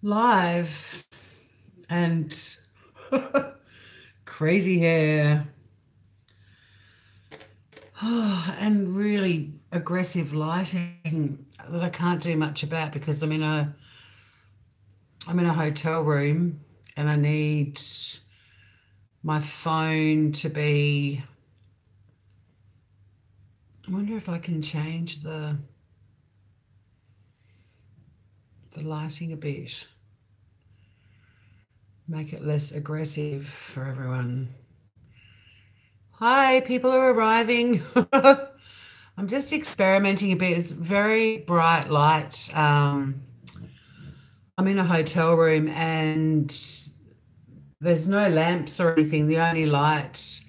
live and crazy hair. And really aggressive lighting that I can't do much about because I'm in a hotel room and I need my phone to be. I wonder if I can change the lighting a bit, make it less aggressive for everyone. Hi, people are arriving. I'm just experimenting a bit. It's very bright light. I'm in a hotel room and there's no lamps or anything. The only light.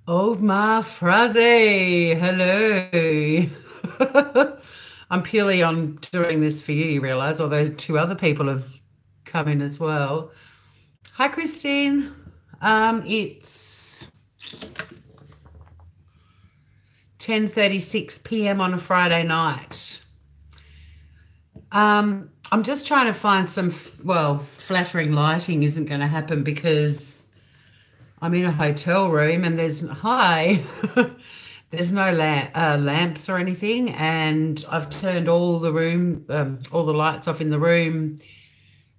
Oh, my phrase. Hello. I'm purely on doing this for you realize, although two other people have come in as well. Hi, Christine. It's 10:36 p.m. on a Friday night. I'm just trying to find some, well, flattering lighting isn't going to happen because I'm in a hotel room and hi, there's no lamps or anything, and I've turned all the lights off in the room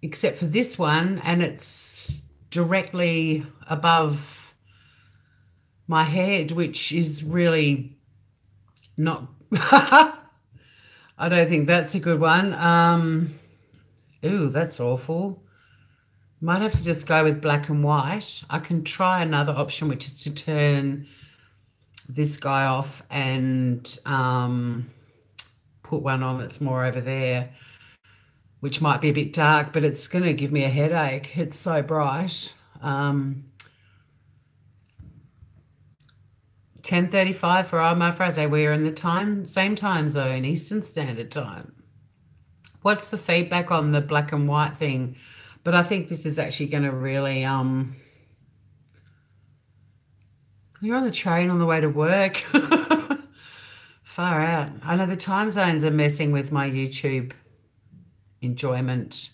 except for this one, and it's directly above my head, which is really not. I don't think that's a good one. Ooh, that's awful. Might have to just go with black and white. I can try another option, which is to turn this guy off and put one on that's more over there, which might be a bit dark, but it's going to give me a headache. It's so bright. 10:35 for my Friday. We're in the same time zone, Eastern Standard Time. What's the feedback on the black and white thing? But I think this is actually going to really, you're on the train on the way to work. Far out. I know the time zones are messing with my YouTube enjoyment.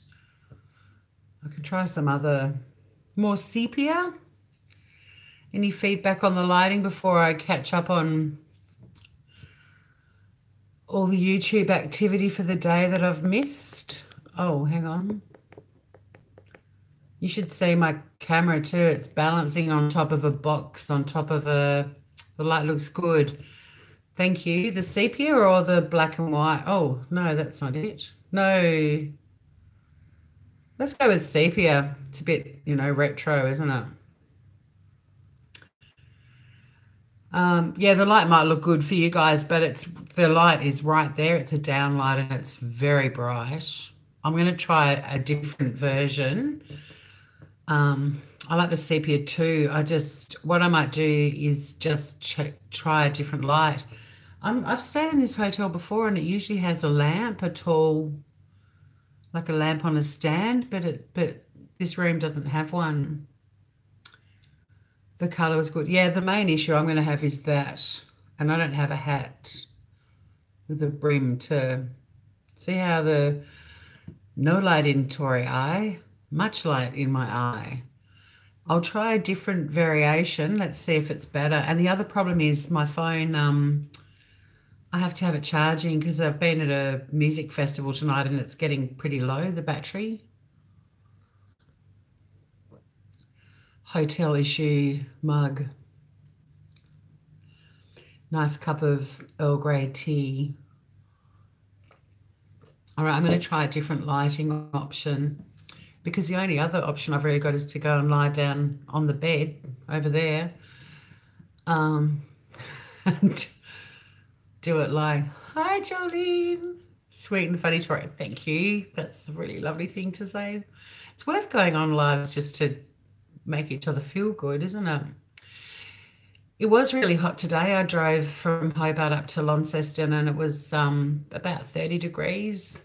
I can try some other, more sepia. Any feedback on the lighting before I catch up on all the YouTube activity for the day that I've missed? Oh, hang on. You should see my camera too. It's balancing on top of a box, on top of the light looks good. Thank you. The sepia or the black and white? Oh, no, that's not it. No. Let's go with sepia. It's a bit, retro, isn't it? Yeah, the light might look good for you guys, but the light is right there. It's a down light and it's very bright. I'm going to try a different version. I like the sepia too. What I might do is just try a different light. I've stayed in this hotel before and it usually has a lamp, like a lamp on a stand, but this room doesn't have one. The color was good. Yeah, the main issue I'm going to have is that, and I don't have a hat with a brim to see how no light in Tory eye, much light in my eye. I'll try a different variation. Let's see if it's better. And the other problem is my phone, I have to have it charging because I've been at a music festival tonight and it's getting pretty low, the battery. Hotel issue mug. Nice cup of Earl Grey tea. All right, I'm going to try a different lighting option because the only other option I've really got is to go and lie down on the bed over there and do it like, hi, Jolene. Sweet and funny Tori. Thank you. That's a really lovely thing to say. It's worth going on lives just to make each other feel good, isn't it? It was really hot today. I drove from Hobart up to Launceston and it was about 30 degrees.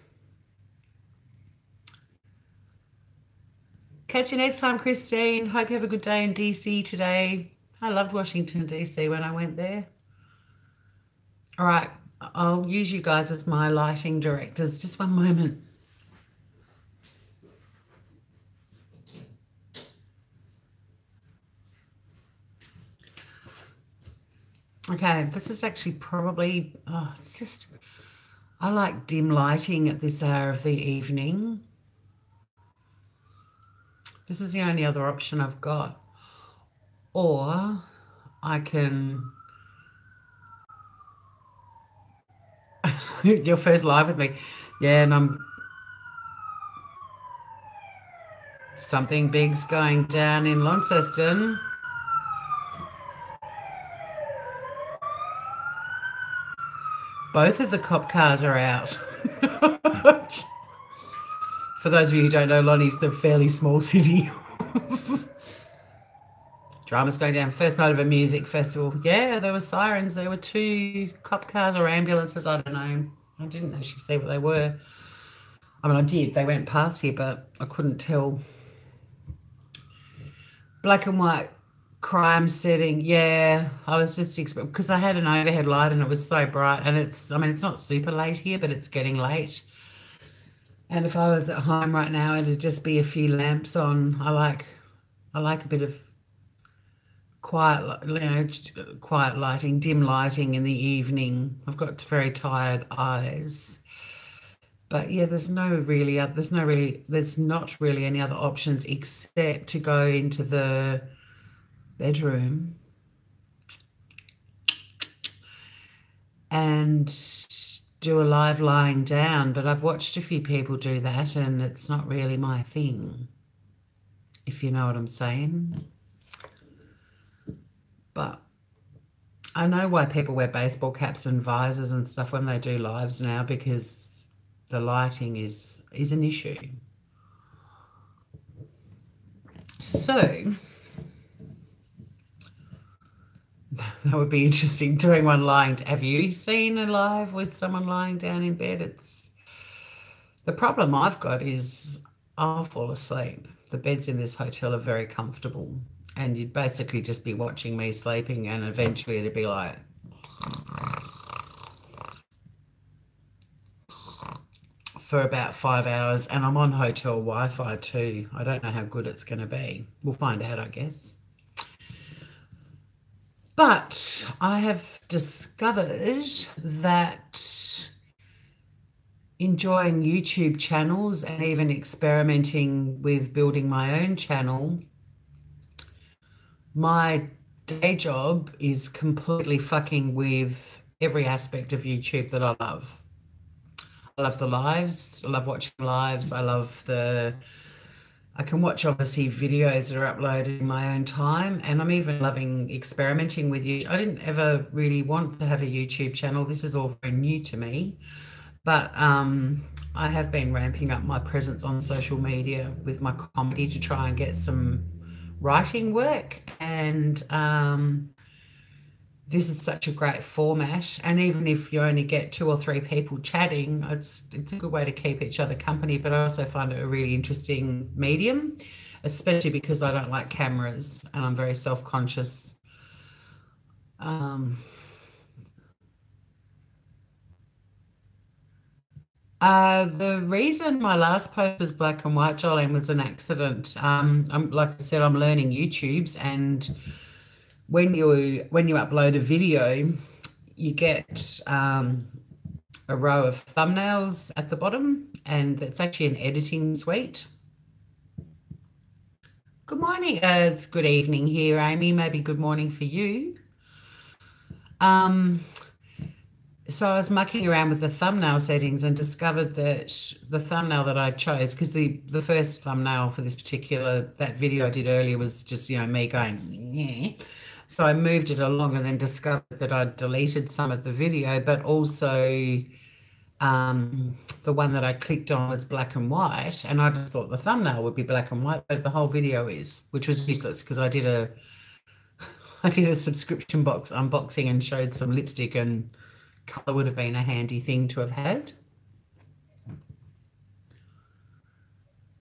Catch you next time, Christine. Hope you have a good day in DC today. I loved Washington, DC when I went there. All right, I'll use you guys as my lighting directors. Just one moment. Okay, this is actually probably, oh, it's just, I like dim lighting at this hour of the evening. This is the only other option I've got. Or I can, your first live with me. Yeah, and something big's going down in Launceston. Both of the cop cars are out. For those of you who don't know, Lonnie's the fairly small city. Drama's going down. First night of a music festival. Yeah, there were sirens. There were 2 cop cars or ambulances. I don't know. I didn't actually see what they were. I mean, I did. They went past here, but I couldn't tell. Black and white crime setting. Yeah, I was just because I had an overhead light and it was so bright. And I mean, it's not super late here, but it's getting late. And if I was at home right now, it'd just be a few lamps on. I like a bit of quiet, quiet lighting, dim lighting in the evening. I've got very tired eyes. But yeah, there's not really any other options except to go into the bedroom and do a live lying down. But I've watched a few people do that and it's not really my thing, if you know what I'm saying. But I know why people wear baseball caps and visors and stuff when they do lives now, because the lighting is an issue. So that would be interesting, doing one lying. Have you seen a live with someone lying down in bed? The problem I've got is I'll fall asleep. The beds in this hotel are very comfortable, and you'd basically just be watching me sleeping, and eventually it'd be like, for about 5 hours, and I'm on hotel Wi-Fi too. I don't know how good it's going to be. We'll find out, I guess. But I have discovered that enjoying YouTube channels and even experimenting with building my own channel, my day job is completely fucking with every aspect of YouTube that I love. I love the lives. I love watching lives. I can watch obviously videos that are uploaded in my own time, and I'm even loving experimenting with you. I didn't ever really want to have a YouTube channel. This is all very new to me, but I have been ramping up my presence on social media with my comedy to try and get some writing work, and this is such a great format. And even if you only get 2 or 3 people chatting, it's a good way to keep each other company. But I also find it a really interesting medium, especially because I don't like cameras and I'm very self-conscious. The reason my last post was black and white, Jolene, was an accident. Like I said, I'm learning YouTubes, and when you upload a video, you get a row of thumbnails at the bottom, and it's actually an editing suite. Good morning. It's good evening here, Amy. Maybe good morning for you. So I was mucking around with the thumbnail settings and discovered that the thumbnail that I chose, because the first thumbnail for that video I did earlier was just, me going, yeah. So I moved it along and then discovered that I'd deleted some of the video, but also the one that I clicked on was black and white, and I just thought the thumbnail would be black and white, but the whole video is, which was useless because I did a subscription box unboxing and showed some lipstick, and colour would have been a handy thing to have had.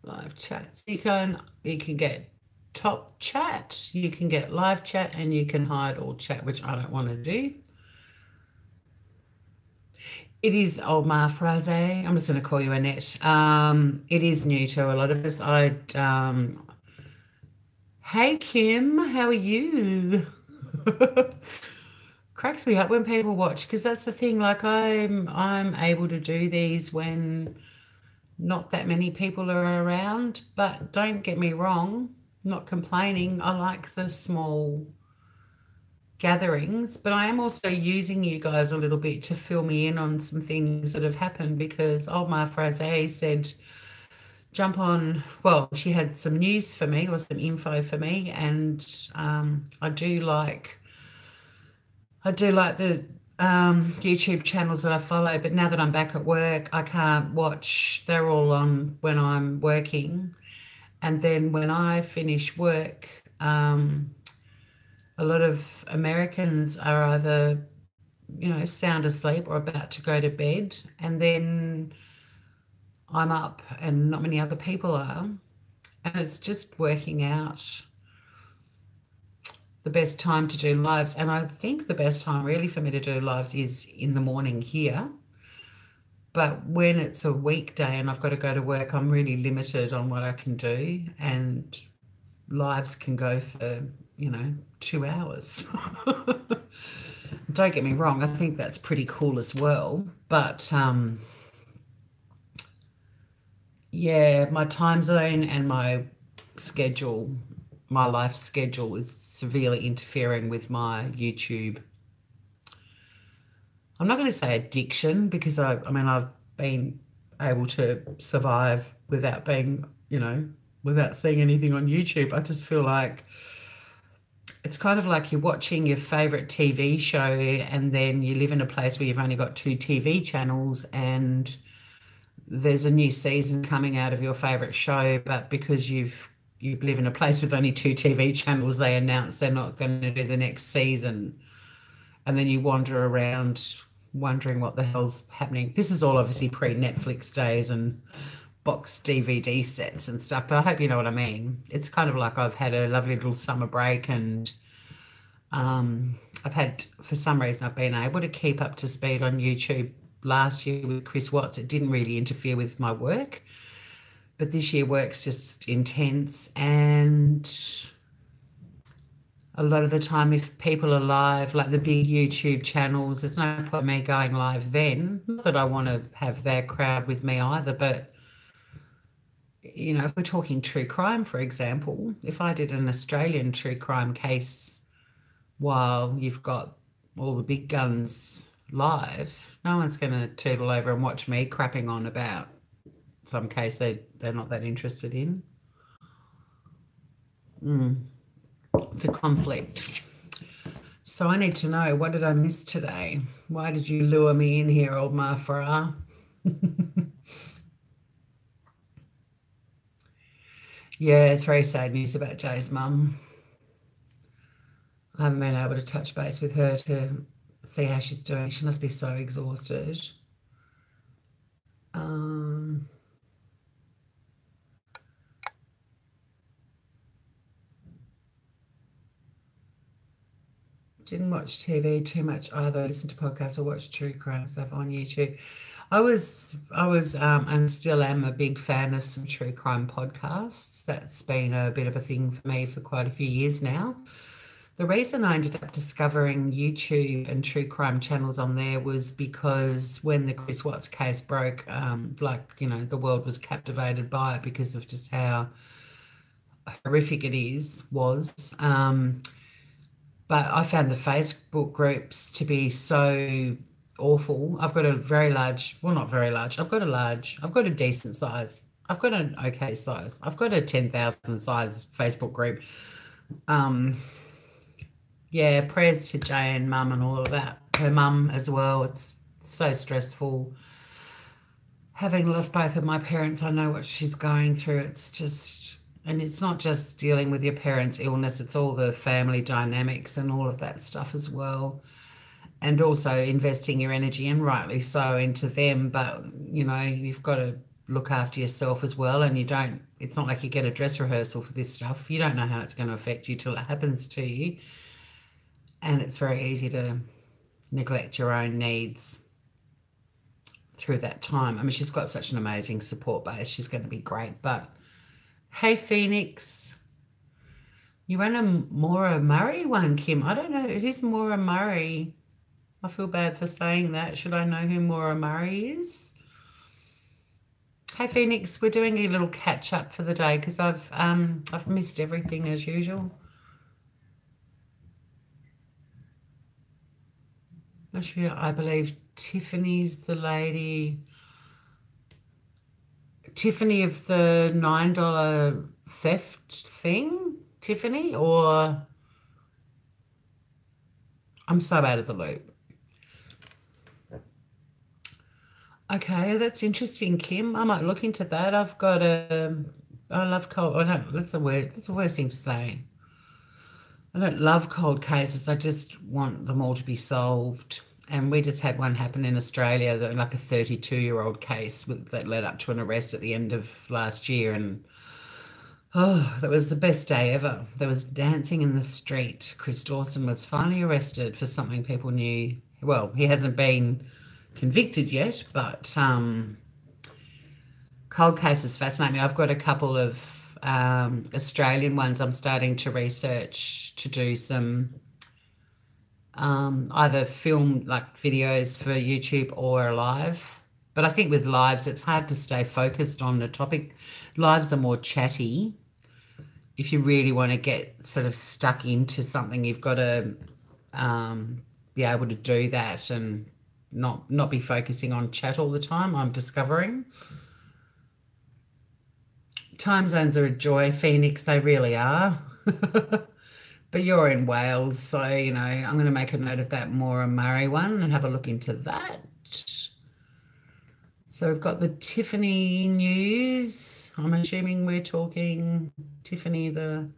Live chat. So you can get top chat, you can get live chat, and you can hide all chat, which I don't want to do. It is old Ma Phrase. I'm just going to call you Annette. It is new to a lot of us. Hey Kim, how are you? cracks me up when people watch, because that's the thing. Like I'm able to do these when not that many people are around. But don't get me wrong, not complaining. I like the small gatherings, but I am also using you guys a little bit to fill me in on some things that have happened, because old Ma Frazee said, jump on. Well, she had some news for me or some info for me, and I do like the YouTube channels that I follow, but now that I'm back at work, I can't watch. They're all on when I'm working. And then when I finish work, a lot of Americans are either, sound asleep or about to go to bed. And then I'm up and not many other people are. And it's just working out the best time to do lives. And I think the best time really for me to do lives is in the morning here. But when it's a weekday and I've got to go to work, I'm really limited on what I can do. And lives can go for, 2 hours. Don't get me wrong, I think that's pretty cool as well. But yeah, my time zone and my schedule, my life schedule is severely interfering with my YouTube. I'm not going to say addiction, because I've been able to survive without being, without seeing anything on YouTube. I just feel like it's kind of like you're watching your favorite TV show and then you live in a place where you've only got two TV channels and there's a new season coming out of your favorite show, but because you live in a place with only two TV channels, they announce they're not going to do the next season. And then you wander around wondering what the hell's happening. This is all obviously pre-Netflix days and box DVD sets and stuff, but I hope you know what I mean. It's kind of like I've had a lovely little summer break, and for some reason, I've been able to keep up to speed on YouTube. Last year with Chris Watts, it didn't really interfere with my work, but this year work's just intense, and a lot of the time, if people are live, like the big YouTube channels, there's no point me going live then. Not that I want to have their crowd with me either, but if we're talking true crime, for example, if I did an Australian true crime case while you've got all the big guns live, no one's going to tootle over and watch me crapping on about some case they're not that interested in. It's a conflict. So I need to know, what did I miss today? Why did you lure me in here, old Ma Farah? Yeah, it's very sad news about Jay's mum. I haven't been able to touch base with her to see how she's doing. She must be so exhausted. Didn't watch TV too much either. I listened to podcasts or watched true crime stuff on YouTube. And still am a big fan of some true crime podcasts. That's been a bit of a thing for me for quite a few years now. The reason I ended up discovering YouTube and true crime channels on there was because when the Chris Watts case broke, the world was captivated by it because of just how horrific it was. But I found the Facebook groups to be so awful. I've got a very large, well, not very large. I've got a decent size. I've got an okay size. I've got a 10,000 size Facebook group. Yeah, prayers to Jay and mum and all of that. Her mum as well. It's so stressful. Having lost both of my parents, I know what she's going through. It's just, and it's not just dealing with your parents' illness, it's all the family dynamics and all of that stuff as well. And also investing your energy, and rightly so, into them. But, you've got to look after yourself as well. And it's not like you get a dress rehearsal for this stuff. You don't know how it's going to affect you till it happens to you. And it's very easy to neglect your own needs through that time. I mean, she's got such an amazing support base. She's going to be great. But hey, Phoenix, you ran a Maura Murray one, Kim. I don't know. Who's Maura Murray? I feel bad for saying that. Should I know who Maura Murray is? Hey Phoenix, we're doing a little catch up for the day because I've missed everything as usual. Actually, I believe Tiffany's the lady. Tiffany of the $9 theft thing? Tiffany? Or I'm so out of the loop. Okay, that's interesting, Kim. I might look into that. I've got I love cold. Oh no, that's the word. That's the worst thing to say. I don't love cold cases. I just want them all to be solved. And we just had one happen in Australia, that like a 32-year-old case that led up to an arrest at the end of last year. And oh, that was the best day ever. There was dancing in the street. Chris Dawson was finally arrested for something people knew. Well, he hasn't been convicted yet, but cold cases fascinate me. I've got a couple of Australian ones I'm starting to research to do some either film like videos for YouTube or live. But I think with lives, it's hard to stay focused on the topic. Lives are more chatty. If you really want to get sort of stuck into something, you've got to be able to do that and not be focusing on chat all the time, I'm discovering. Time zones are a joy, Phoenix, they really are. But you're in Wales, so, you know, I'm going to make a note of that Maura Murray one and have a look into that. So we've got the Tiffany news. I'm assuming we're talking Tiffany, the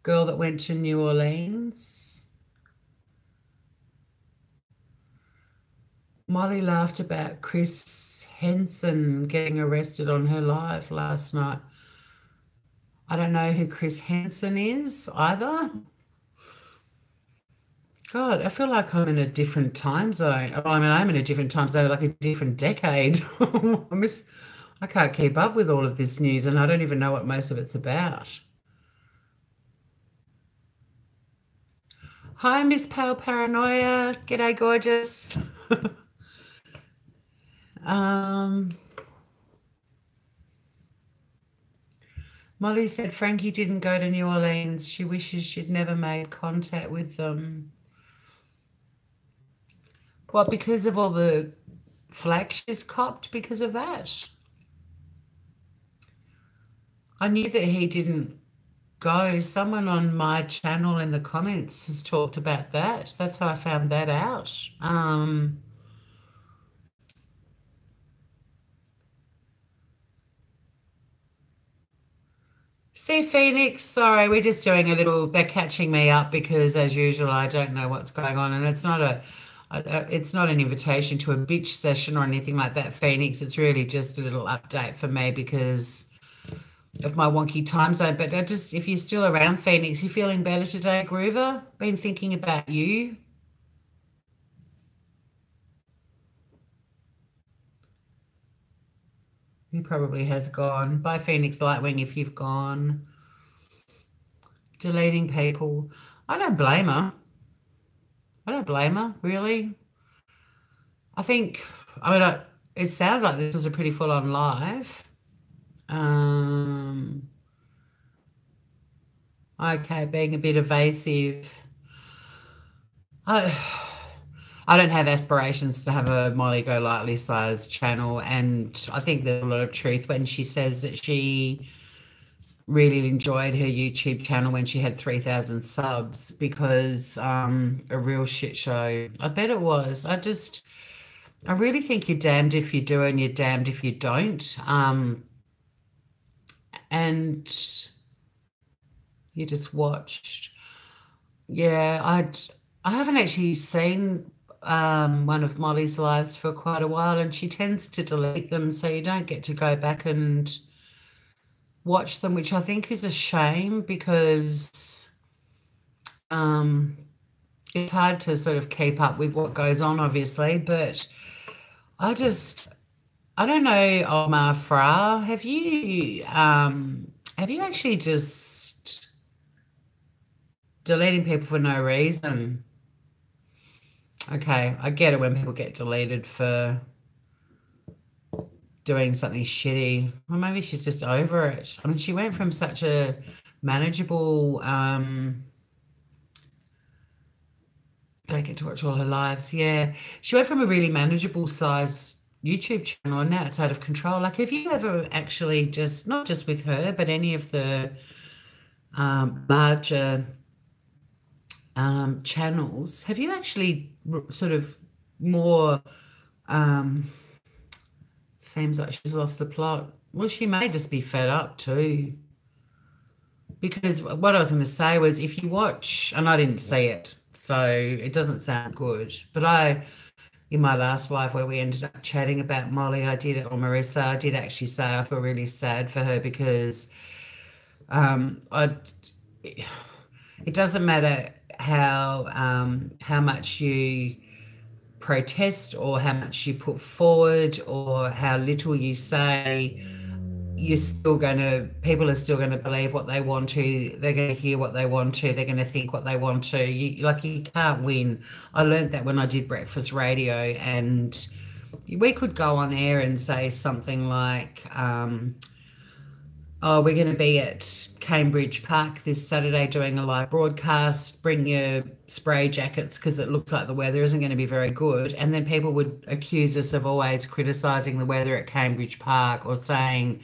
girl that went to New Orleans. Molly laughed about Chris Henson getting arrested on her live last night. I don't know who Chris Henson is either. God, I feel like I'm in a different time zone. Oh, I mean, I'm in a different time zone, like a different decade. I can't keep up with all of this news, and I don't even know what most of it's about. Hi, Miss Pale Paranoia. G'day, gorgeous. Molly said Frankie didn't go to New Orleans. She wishes she'd never made contact with them. Well, because of all the flack she's copped because of that. I knew that he didn't go. Someone on my channel in the comments has talked about that. That's how I found that out. See, Phoenix, sorry, we're just doing a little, they're catching me up because as usual, I don't know what's going on. And it's not it's not an invitation to a bitch session or anything like that, Phoenix. It's really just a little update for me because of my wonky time zone. But if you're still around, Phoenix, you feeling better today, Groover? Been thinking about you. He probably has gone. Bye, Phoenix Lightwing, if you've gone. Deleting people. I don't blame her. I don't blame her, really. I think, I mean, it sounds like this was a pretty full-on live. Okay, being a bit evasive. I don't have aspirations to have a Molly Golightly sized channel, and I think there's a lot of truth when she says that she really enjoyed her YouTube channel when she had 3,000 subs because a real shit show. I bet it was. I really think you're damned if you do and you're damned if you don't. And you just watched. Yeah, I haven't actually seen one of Molly's lives for quite a while, and she tends to delete them, so you don't get to go back and watch them, which I think is a shame because it's hard to sort of keep up with what goes on, obviously. But I don't know, Omar Fra, have you actually just deleting people for no reason? Okay, I get it when people get deleted for doing something shitty. Well, maybe she's just over it. I mean, she went from such a manageable, don't get to watch all her lives. Yeah. She went from a really manageable size YouTube channel and now it's out of control. Like, have you ever actually just, not just with her, but any of the larger channels, have you actually sort of more, um, seems like she's lost the plot? Well, she may just be fed up too. Because what I was going to say was if you watch, and I didn't see it, so it doesn't sound good, but in my last live where we ended up chatting about Molly, I did, or Marissa, I did actually say I feel really sad for her because I, it doesn't matter how much you protest or how much you put forward or how little you say, you're still going to, people are still going to believe what they want to, they're going to hear what they want to, they're going to think what they want to. You can't win. I learned that when I did breakfast radio, and we could go on air and say something like, oh, we're going to be at Cambridge Park this Saturday doing a live broadcast. Bring your spray jackets because it looks like the weather isn't going to be very good. And then people would accuse us of always criticising the weather at Cambridge Park or saying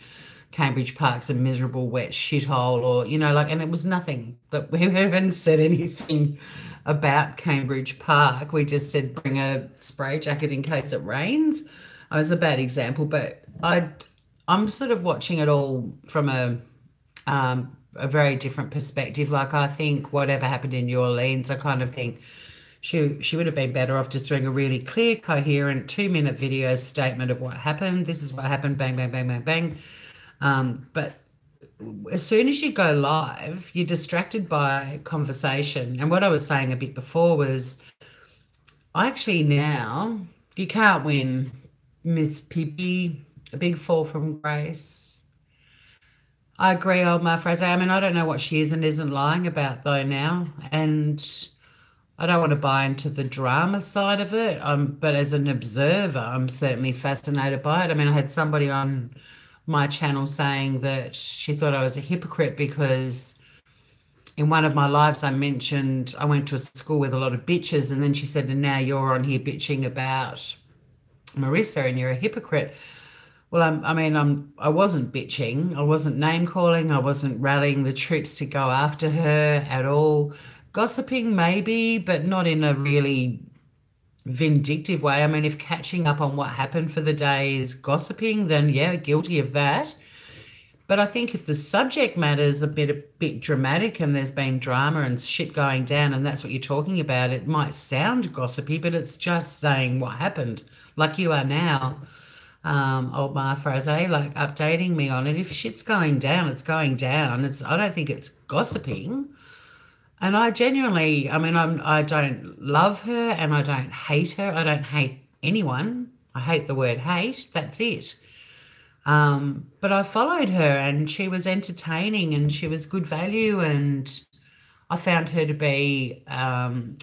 Cambridge Park's a miserable, wet shithole, or, like, and it was nothing. But we haven't said anything about Cambridge Park. We just said bring a spray jacket in case it rains. It was a bad example, but I'm sort of watching it all from a very different perspective. Like, I think whatever happened in New Orleans, I kind of think she would have been better off just doing a really clear, coherent 2-minute video statement of what happened. This is what happened, bang, bang, bang, bang, bang. But as soon as you go live, you're distracted by conversation. And what I was saying a bit before was, I actually now, you can't win Miss Pippi, a big fall from grace. I agree, old Ma Fraser. I mean, I don't know what she is and isn't lying about though now. And I don't want to buy into the drama side of it. But as an observer, I'm certainly fascinated by it. I mean, I had somebody on my channel saying that she thought I was a hypocrite because in one of my lives I mentioned I went to a school with a lot of bitches, and then she said, and now you're on here bitching about Marissa and you're a hypocrite. Well, I wasn't bitching. I wasn't name calling. I wasn't rallying the troops to go after her at all. Gossiping, maybe, but not in a really vindictive way. I mean, if catching up on what happened for the day is gossiping, then yeah, guilty of that. But I think if the subject matter is a bit dramatic and there's been drama and shit going down and that's what you're talking about, it might sound gossipy, but it's just saying what happened, like you are now, old Ma Fraser, like updating me on it. If shit's going down, it's going down. I don't think it's gossiping. And I genuinely, I mean, I don't love her and I don't hate her. I don't hate anyone. I hate the word hate. That's it. But I followed her and she was entertaining and she was good value, and I found her to be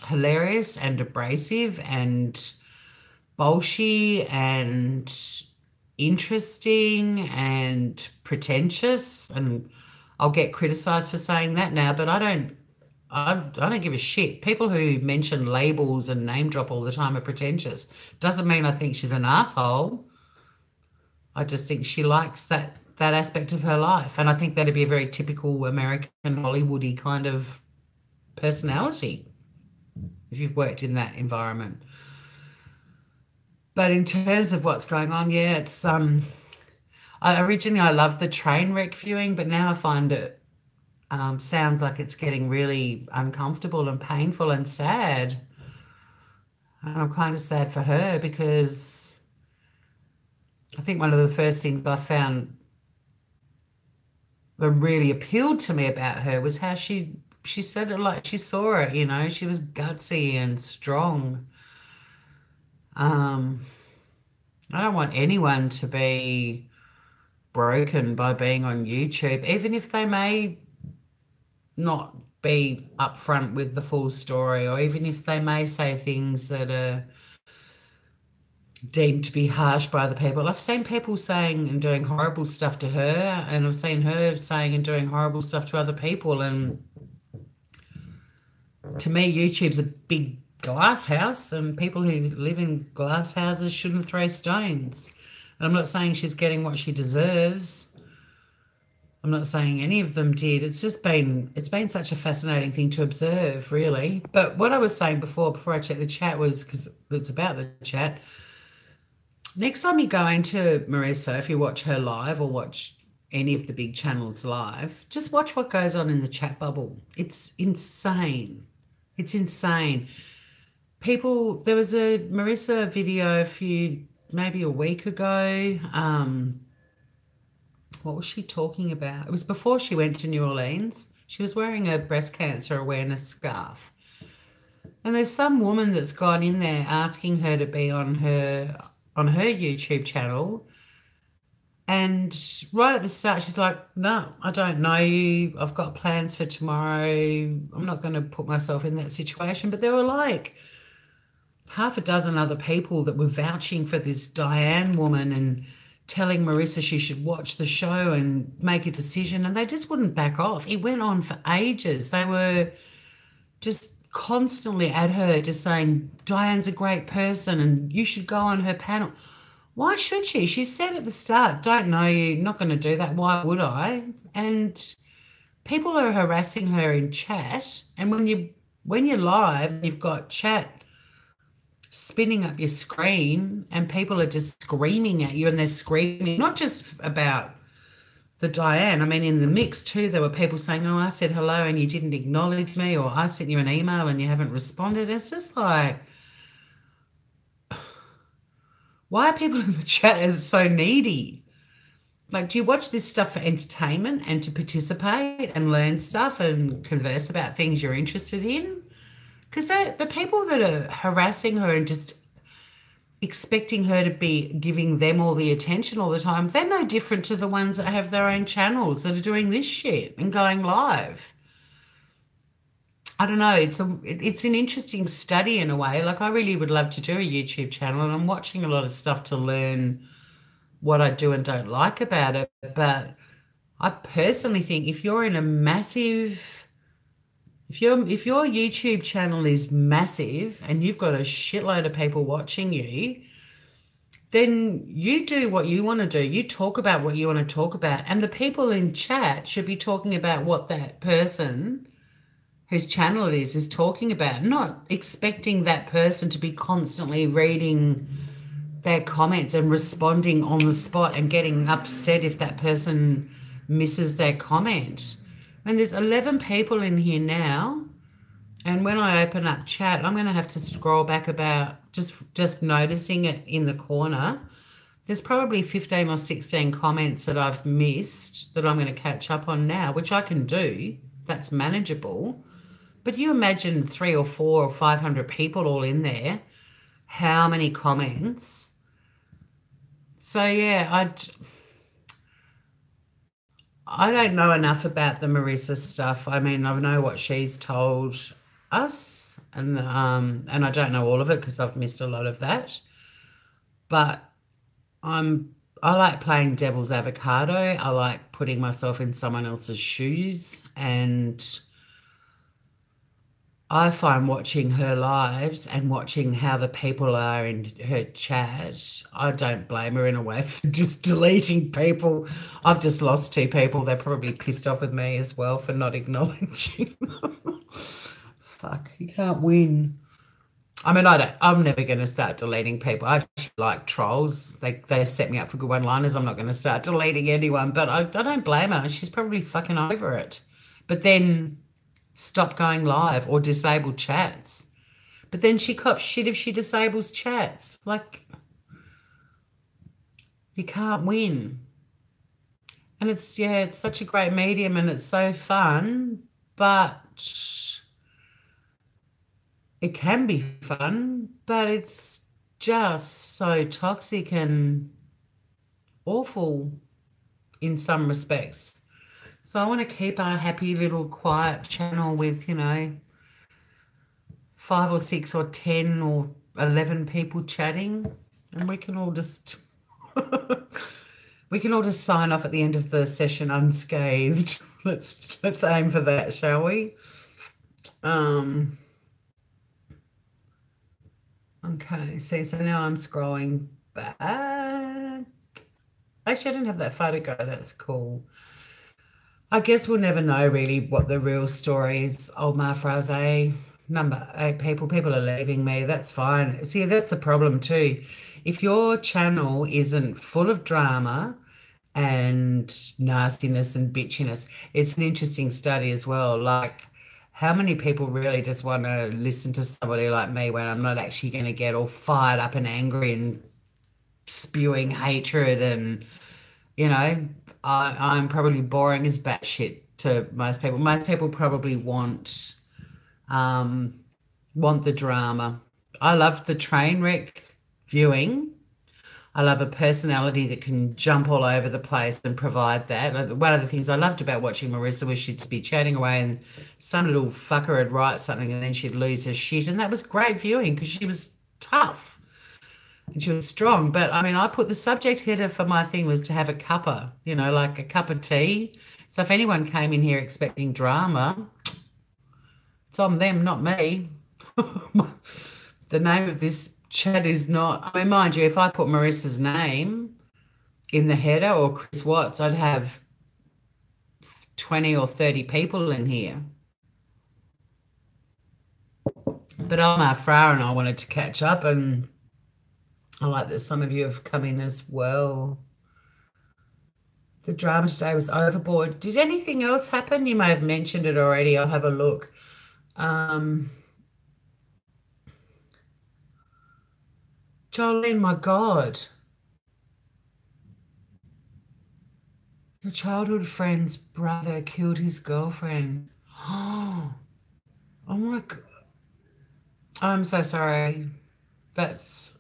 hilarious and abrasive and bolshy and interesting and pretentious. And I'll get criticized for saying that now, but I don't give a shit. People who mention labels and name drop all the time are pretentious. Doesn't mean I think she's an asshole. I just think she likes that aspect of her life. And I think that'd be a very typical American Hollywoody kind of personality if you've worked in that environment. But in terms of what's going on, yeah, it's I loved the train wreck viewing, but now I find it sounds like it's getting really uncomfortable and painful and sad. And I'm kind of sad for her because I think one of the first things I found that really appealed to me about her was how she said it like she saw it, she was gutsy and strong. Um, I don't want anyone to be broken by being on YouTube, even if they may not be upfront with the full story, or even if they may say things that are deemed to be harsh by other people. I've seen people saying and doing horrible stuff to her, and I've seen her saying and doing horrible stuff to other people. And to me, YouTube's a big glass house, and people who live in glass houses shouldn't throw stones. And I'm not saying she's getting what she deserves. I'm not saying any of them did. It's been such a fascinating thing to observe, really. But what I was saying before I checked the chat was, because it's about the chat, next time you go into Marissa, if you watch her live or watch any of the big channels live, just watch what goes on in the chat bubble. It's insane. It's insane. There was a Marissa video maybe a week ago. What was she talking about? It was before she went to New Orleans. She was wearing a breast cancer awareness scarf. And there's some woman that's gone in there asking her to be on her YouTube channel. And right at the start, she's like, no, I don't know you. I've got plans for tomorrow. I'm not going to put myself in that situation. But there were like half a dozen other people that were vouching for this Diane woman and telling Marissa she should watch the show and make a decision, and they just wouldn't back off. It went on for ages. They were just constantly at her, just saying, Diane's a great person and you should go on her panel. Why should she? She said at the start, don't know you, not going to do that. Why would I? And people are harassing her in chat, and when you're live, you've got chat spinning up your screen and people are just screaming at you, and they're screaming not just about the Diane. I mean, in the mix too, there were people saying, oh, I said hello and you didn't acknowledge me, or I sent you an email and you haven't responded. It's just like, why are people in the chat so needy? Like, do you watch this stuff for entertainment and to participate and learn stuff and converse about things you're interested in? Because the people that are harassing her and just expecting her to be giving them all the attention all the time, they're no different to the ones that have their own channels that are doing this shit and going live. I don't know. It's an interesting study in a way. Like, I really would love to do a YouTube channel, and I'm watching a lot of stuff to learn what I do and don't like about it. But I personally think if you're in a massive... If your YouTube channel is massive and you've got a shitload of people watching you, then you do what you want to do. You talk about what you want to talk about. And the people in chat should be talking about what that person whose channel it is talking about, not expecting that person to be constantly reading their comments and responding on the spot and getting upset if that person misses their comment. And there's 11 people in here now, and when I open up chat, I'm going to have to scroll back about just noticing it in the corner. There's probably 15 or 16 comments that I've missed that I'm going to catch up on now, which I can do. That's manageable. But you imagine 300 or 400 or 500 people all in there. How many comments? So, yeah, I don't know enough about the Marissa stuff. I mean, I know what she's told us, and I don't know all of it because I've missed a lot of that. But I like playing devil's avocado. I like putting myself in someone else's shoes, and I find watching her lives and watching how the people are in her chat, I don't blame her in a way for just deleting people. I've just lost 2 people. They're probably pissed off with me as well for not acknowledging them. Fuck, you can't win. I mean, I'm never going to start deleting people. I actually like trolls. They set me up for good one-liners. I'm not going to start deleting anyone, but I don't blame her. She's probably fucking over it. But then stop going live or disable chats. But then she cops shit if she disables chats. Like, you can't win. And it's such a great medium and it's so fun, but it can be fun, but it's just so toxic and awful in some respects. So I want to keep our happy little quiet channel with, 5 or 6 or 10 or 11 people chatting, and we can all just sign off at the end of the session unscathed. Let's aim for that, shall we? Um, okay, see, so now I'm scrolling back. Actually, I didn't have that far to go. That's cool. I guess we'll never know really what the real story is. Old Ma Phrase, number 8 people. People are leaving me. That's fine. See, that's the problem too. If your channel isn't full of drama and nastiness and bitchiness, it's an interesting study as well. Like, how many people really just want to listen to somebody like me when I'm not actually going to get all fired up and angry and spewing hatred and you know, I'm probably boring as batshit to most people. Most people probably want the drama. I love the train wreck viewing. I love a personality that can jump all over the place and provide that. One of the things I loved about watching Marissa was she'd be chatting away and some little fucker would write something and then she'd lose her shit. And that was great viewing because she was tough and she was strong. But I mean, I put the subject header for my thing was to have a cuppa, like a cup of tea. So if anyone came in here expecting drama, it's on them, not me. The name of this chat is not, I mean, mind you, if I put Marissa's name in the header or Chris Watts, I'd have 20 or 30 people in here. But Omar Farah and I wanted to catch up, and I like that some of you have come in as well. The drama today was overboard. Did anything else happen? You may have mentioned it already. I'll have a look. Jolene, my God. Your childhood friend's brother killed his girlfriend. Oh my God. I'm so sorry. That's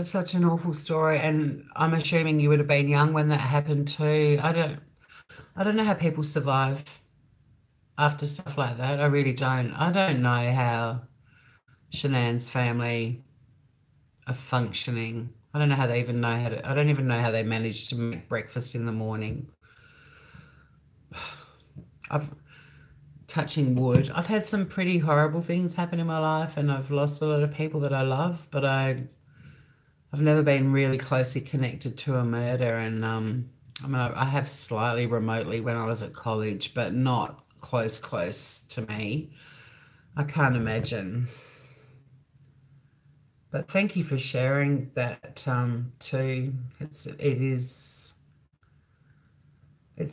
such an awful story, and I'm assuming you would have been young when that happened too. I don't know how people survive after stuff like that. I really don't. I don't know how Shanann's family are functioning. I don't know how they even know how to, I don't even know how they manage to make breakfast in the morning. Touching wood, I've had some pretty horrible things happen in my life and I've lost a lot of people that I love, but I've never been really closely connected to a murder. And I mean, I have slightly remotely when I was at college, but not close to me. I can't imagine. But thank you for sharing that too. It's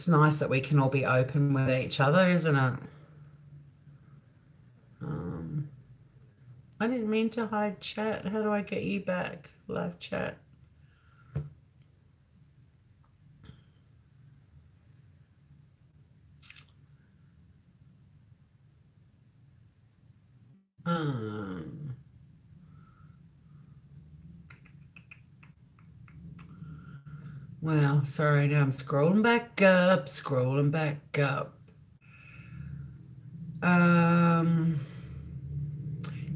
nice that we can all be open with each other, isn't it? I didn't mean to hide chat. How do I get you back? Live chat. Well, sorry, now I'm scrolling back up.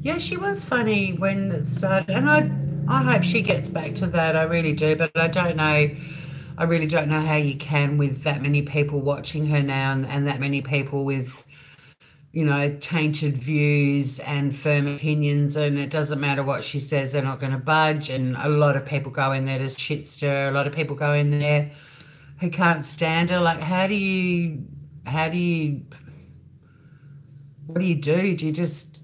Yeah, she was funny when it started, and I hope she gets back to that. I really do, but I don't know. I really don't know how you can with that many people watching her now and that many people with, tainted views and firm opinions, and it doesn't matter what she says, they're not going to budge. And a lot of people go in there to shit stir. A lot of people go in there who can't stand her. Like, what do you do? Do you just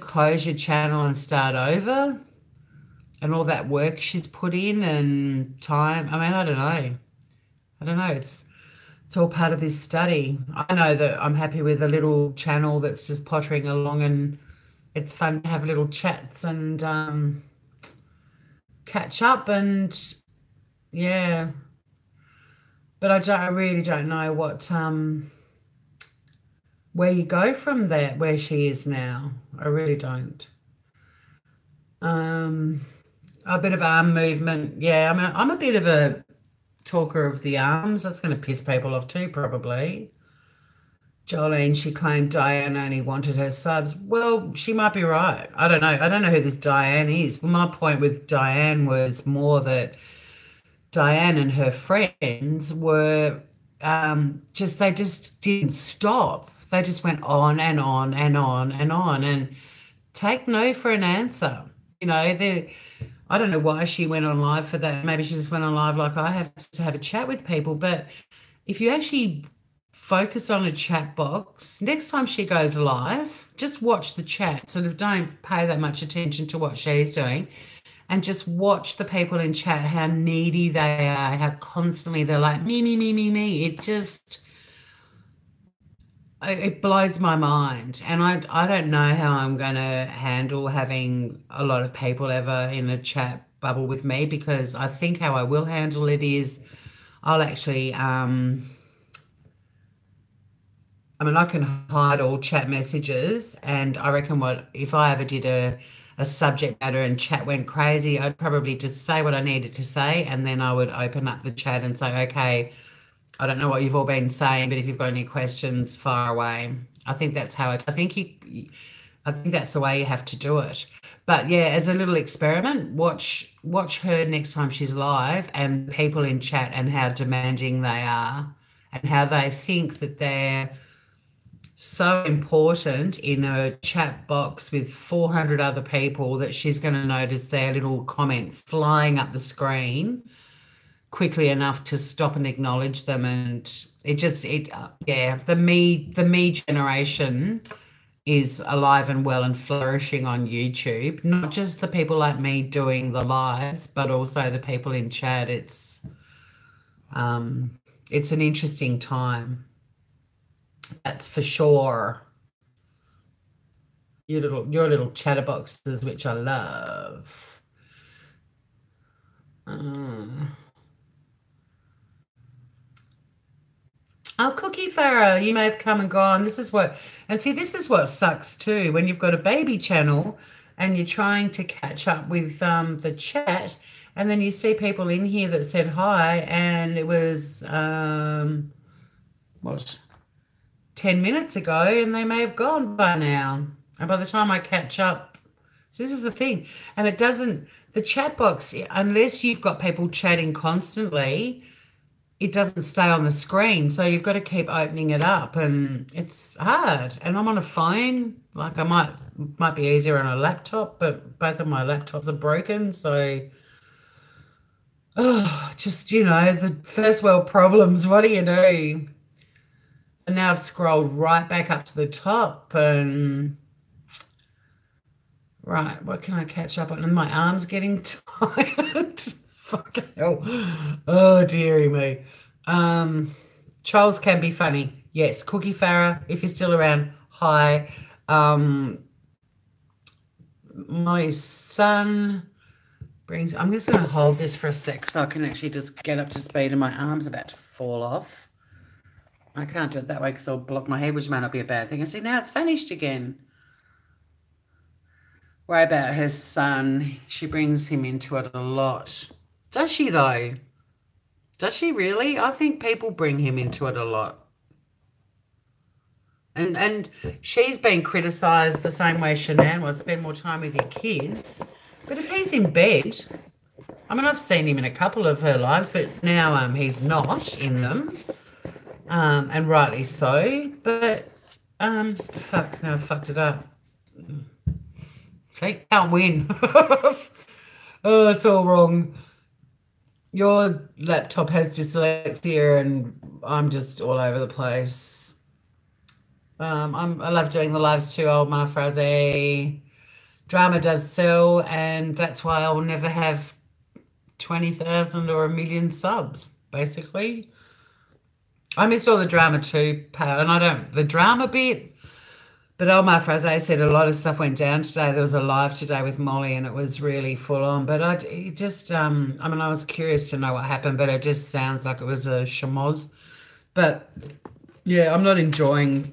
close your channel and start over? And all that work she's put in and time. I mean, I don't know. It's all part of this study. I know that I'm happy with a little channel that's just pottering along, and it's fun to have little chats and catch up, and yeah. But I really don't know what where you go from there, where she is now. I really don't. A bit of arm movement. Yeah, I mean, I'm a bit of a talker of the arms. That's going to piss people off too, probably. Jolene, she claimed Diane only wanted her subs. Well, she might be right. I don't know. I don't know who this Diane is. But my point with Diane was more that Diane and her friends were they just didn't stop. They just went on and on and on and on and take no for an answer. You know, I don't know why she went on live for that. Maybe she just went on live like I have to have a chat with people. But if you actually focus on a chat box, next time she goes live, just watch the chat. Sort of don't pay that much attention to what she's doing and just watch the people in chat, how needy they are, how constantly they're like, me, me, me, me, me. It blows my mind. And I don't know how I'm going to handle having a lot of people ever in a chat bubble with me, because I think how I will handle it is I'll actually, I can hide all chat messages, and I reckon if I ever did a subject matter and chat went crazy, I'd probably just say what I needed to say, and then I would open up the chat and say, okay, I don't know what you've all been saying, but if you've got any questions, fire away. I think that's how I think that's the way you have to do it. But yeah, as a little experiment, watch her next time she's live and people in chat and how demanding they are and how they think that they're so important in a chat box with 400 other people that she's going to notice their little comment flying up the screen quickly enough to stop and acknowledge them. And the me generation is alive and well and flourishing on YouTube. Not just the people like me doing the lives, but also the people in chat. It's an interesting time. That's for sure. Your little chatterboxes, which I love. Oh, Cookie Farah, you may have come and gone. This is what sucks too, when you've got a baby channel and you're trying to catch up with the chat, and then you see people in here that said hi, and it was 10 minutes ago, and they may have gone by now. And by the time I catch up, so this is the thing. And the chat box, unless you've got people chatting constantly, it doesn't stay on the screen. So you've got to keep opening it up, and it's hard. And I'm on a phone. Like, I might be easier on a laptop, but both of my laptops are broken. So, just, the first world problems. What do you do? And now I've scrolled right back up to the top, and right, what can I catch up on? And my arm's getting tired. Fucking hell. Oh, dearie me. Trolls can be funny. Yes, Cookie Farah, if you're still around, hi. My son I'm just going to hold this for a sec so I can actually just get up to speed, and my arm's about to fall off. I can't do it that way because I'll block my head, which may not be a bad thing. I see now it's vanished again. Worry about her son. She brings him into it a lot. Does she, though? Does she really? I think people bring him into it a lot. And she's been criticised the same way Shanann was, spend more time with your kids. But if he's in bed, I've seen him in a couple of her lives, but now he's not in them. And rightly so, but fuck, no, I fucked it up. Okay, can't win. Oh, it's all wrong. Your laptop has dyslexia, and I'm just all over the place. I love doing the lives too, old Ma Friday. Drama does sell, and that's why I'll never have 20,000 or 1 million subs, basically. I missed all the drama too, and the drama bit, but Omar Fraze said a lot of stuff went down today. There was a live today with Molly, and it was really full on, but I was curious to know what happened, but it just sounds like it was a shamoz. But yeah, I don't enjoy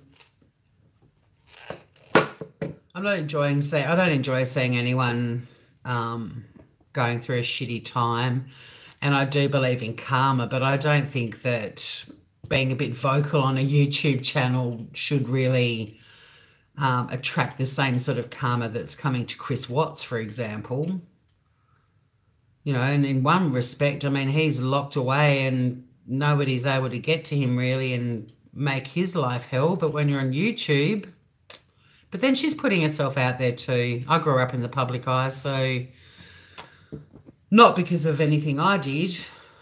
seeing anyone going through a shitty time. And I do believe in karma, but I don't think that being a bit vocal on a YouTube channel should really attract the same sort of karma that's coming to Chris Watts, for example. You know, and in one respect, I mean, he's locked away and nobody's able to get to him really and make his life hell. But when you're on YouTube, but then she's putting herself out there too. I grew up in the public eye, so not because of anything I did,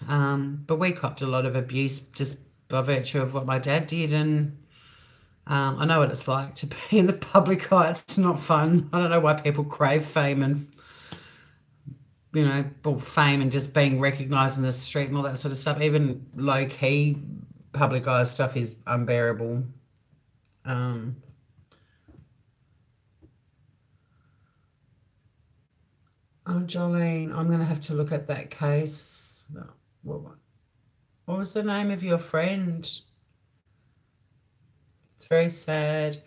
but we copped a lot of abuse just by virtue of what my dad did. And I know what it's like to be in the public eye. It's not fun. I don't know why people crave fame and, you know, fame and just being recognised in the street and all that sort of stuff. Even low-key public eye stuff is unbearable. Oh, Jolene, I'm going to have to look at that case. What was the name of your friend? It's very sad.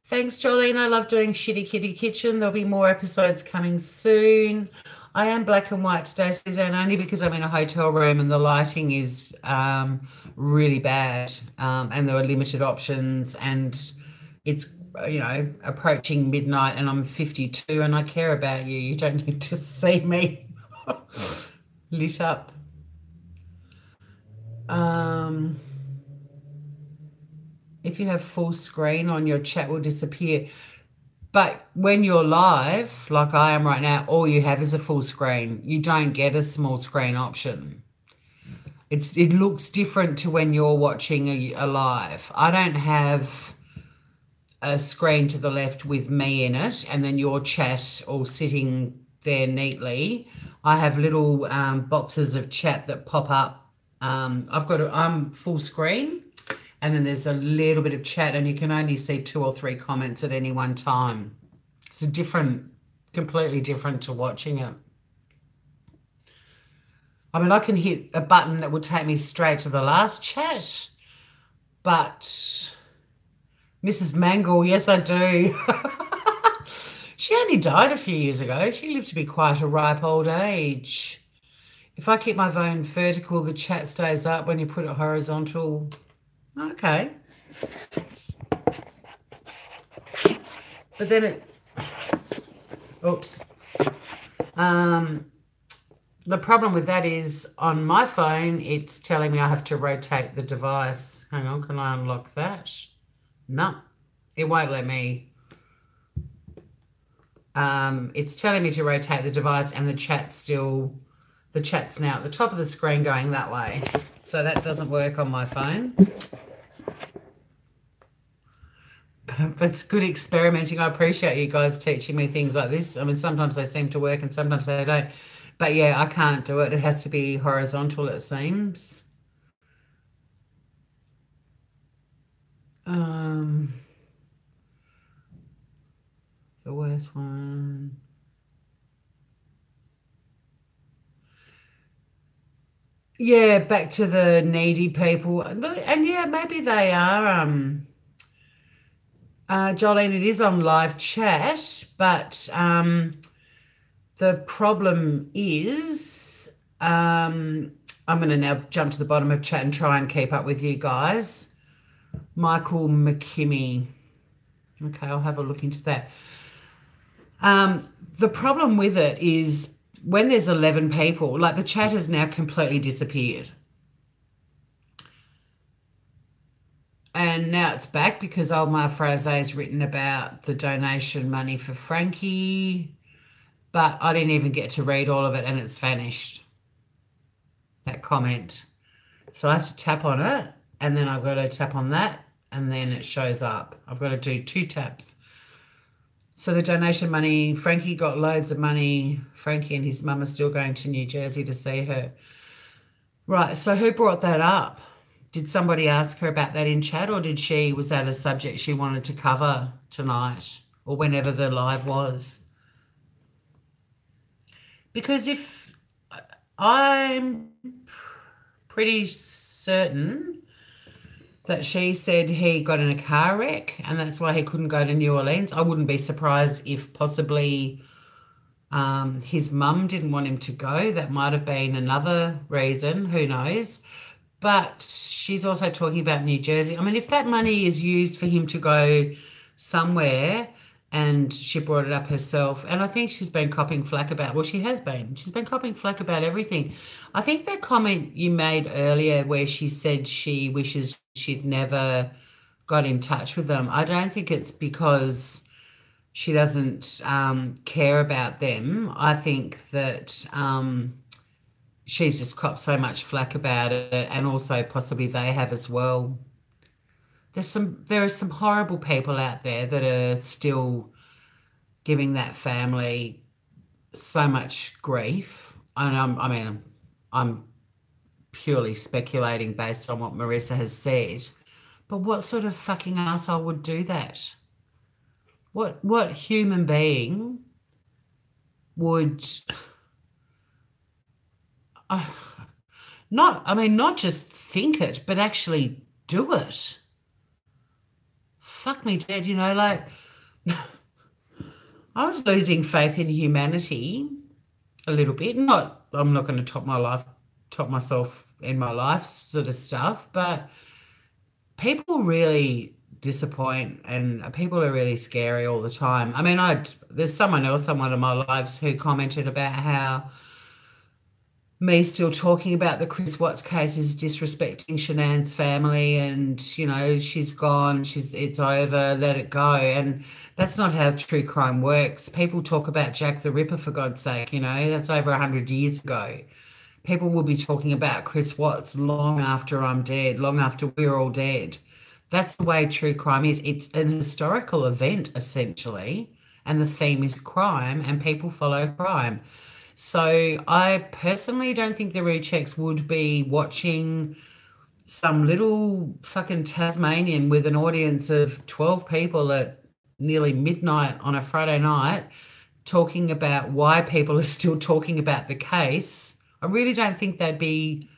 Thanks, Jolene. I love doing Shitty Kitty Kitchen. There'll be more episodes coming soon. I am black and white today, Suzanne, only because I'm in a hotel room and the lighting is really bad, and there are limited options, and it's, you know, approaching midnight and I'm 52 and I care about you. You don't need to see me lit up. If you have full screen on, your chat will disappear. But when you're live, like I am right now, all you have is a full screen. You don't get a small screen option. It looks different to when you're watching a live. I don't have a screen to the left with me in it and then your chat all sitting there neatly. I have little boxes of chat that pop up. I'm full screen, and then there's a little bit of chat, and you can only see 2 or 3 comments at any one time. It's a different, completely different to watching it. I mean, I can hit a button that will take me straight to the last chat, but Mrs. Mangle, yes, I do. She only died a few years ago. She lived to be quite a ripe old age. If I keep my phone vertical, the chat stays up. When you put it horizontal, okay. But then it, oops. The problem with that is on my phone, it's telling me I have to rotate the device. Hang on, can I unlock that? No, it won't let me. It's telling me to rotate the device, and the chat's now at the top of the screen going that way. So that doesn't work on my phone. But it's good experimenting. I appreciate you guys teaching me things like this. I mean, sometimes they seem to work and sometimes they don't. But yeah, I can't do it. It has to be horizontal, it seems. The worst one. Yeah, back to the needy people. And yeah, maybe they are. Jolene, it is on live chat, but the problem is, I'm going to now jump to the bottom of chat and try and keep up with you guys. Michael McKimmy. Okay, I'll have a look into that. The problem with it is when there's 11 people, like the chat has now completely disappeared. And now it's back because Omar Fraze has written about the donation money for Frankie, but I didn't even get to read all of it and it's vanished, that comment. So I have to tap on it, and then I've got to tap on that, and then it shows up. I've got to do 2 taps. So the donation money, Frankie got loads of money. Frankie and his mum are still going to New Jersey to see her. Right, so who brought that up? Did somebody ask her about that in chat, or was that a subject she wanted to cover tonight or whenever the live was? Because if I'm pretty certain that she said he got in a car wreck and that's why he couldn't go to New Orleans. I wouldn't be surprised if possibly His mum didn't want him to go. That might have been another reason. Who knows? But she's also talking about New Jersey. I mean, if that money is used for him to go somewhere, and she brought it up herself, and I think she's been copping flack about, well, she has been. She's been copping flack about everything. I think that comment you made earlier where she said she wishes she'd never got in touch with them, I don't think it's because she doesn't care about them. I think that she's just copped so much flack about it, and also possibly they have as well. There are some horrible people out there that are still giving that family so much grief. And I mean, I'm purely speculating based on what Marissa has said. But what sort of fucking asshole would do that? What human being would not just think it, but actually do it? Fuck me dead, like I was losing faith in humanity a little bit. I'm not going to top myself in my life sort of stuff, but people really disappoint and people are really scary all the time. I mean, there's someone else on one of my lives who commented about how me still talking about the Chris Watts case is disrespecting Shanann's family, and she's gone, it's over, let it go. And that's not how true crime works. People talk about Jack the Ripper, for God's sake, that's over 100 years ago. People will be talking about Chris Watts long after I'm dead, long after we're all dead. That's the way true crime is. It's an historical event, essentially, and the theme is crime, and people follow crime. So I personally don't think the Rechecks would be watching some little fucking Tasmanian with an audience of 12 people at nearly midnight on a Friday night talking about why people are still talking about the case. I really don't think they'd be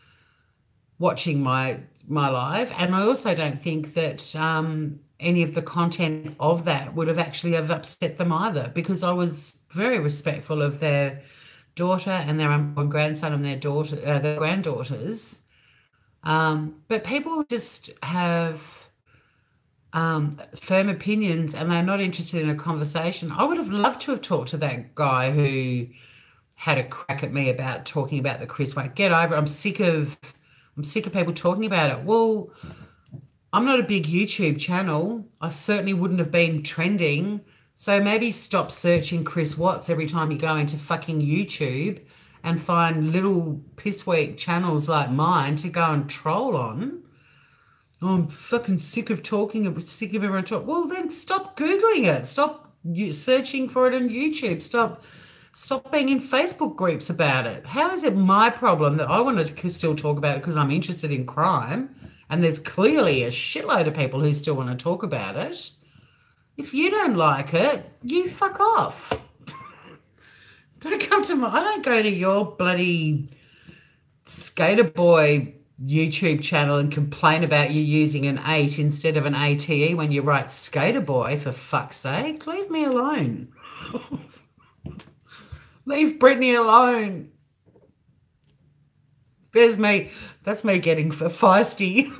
watching my live. And I also don't think that any of the content of that would have actually have upset them either, because I was very respectful of their daughter and their unborn grandson and their granddaughters. But people just have firm opinions and they're not interested in a conversation. I would have loved to have talked to that guy who had a crack at me about talking about the Chris Wack. Get over it. I'm sick of people talking about it. Well, I'm not a big YouTube channel. I certainly wouldn't have been trending. So maybe stop searching Chris Watts every time you go into fucking YouTube and find little pissweak channels like mine to go and troll on. Oh, I'm fucking sick of everyone talking. Well, then stop Googling it. Stop searching for it on YouTube. Stop being in Facebook groups about it. How is it my problem that I want to still talk about it because I'm interested in crime, and there's clearly a shitload of people who still want to talk about it? If you don't like it, you fuck off. Don't come to I don't go to your bloody Skater Boy YouTube channel and complain about you using an 8 instead of an ATE when you write Skater Boy, for fuck's sake. Leave me alone. Leave Brittany alone. There's me. That's me getting feisty.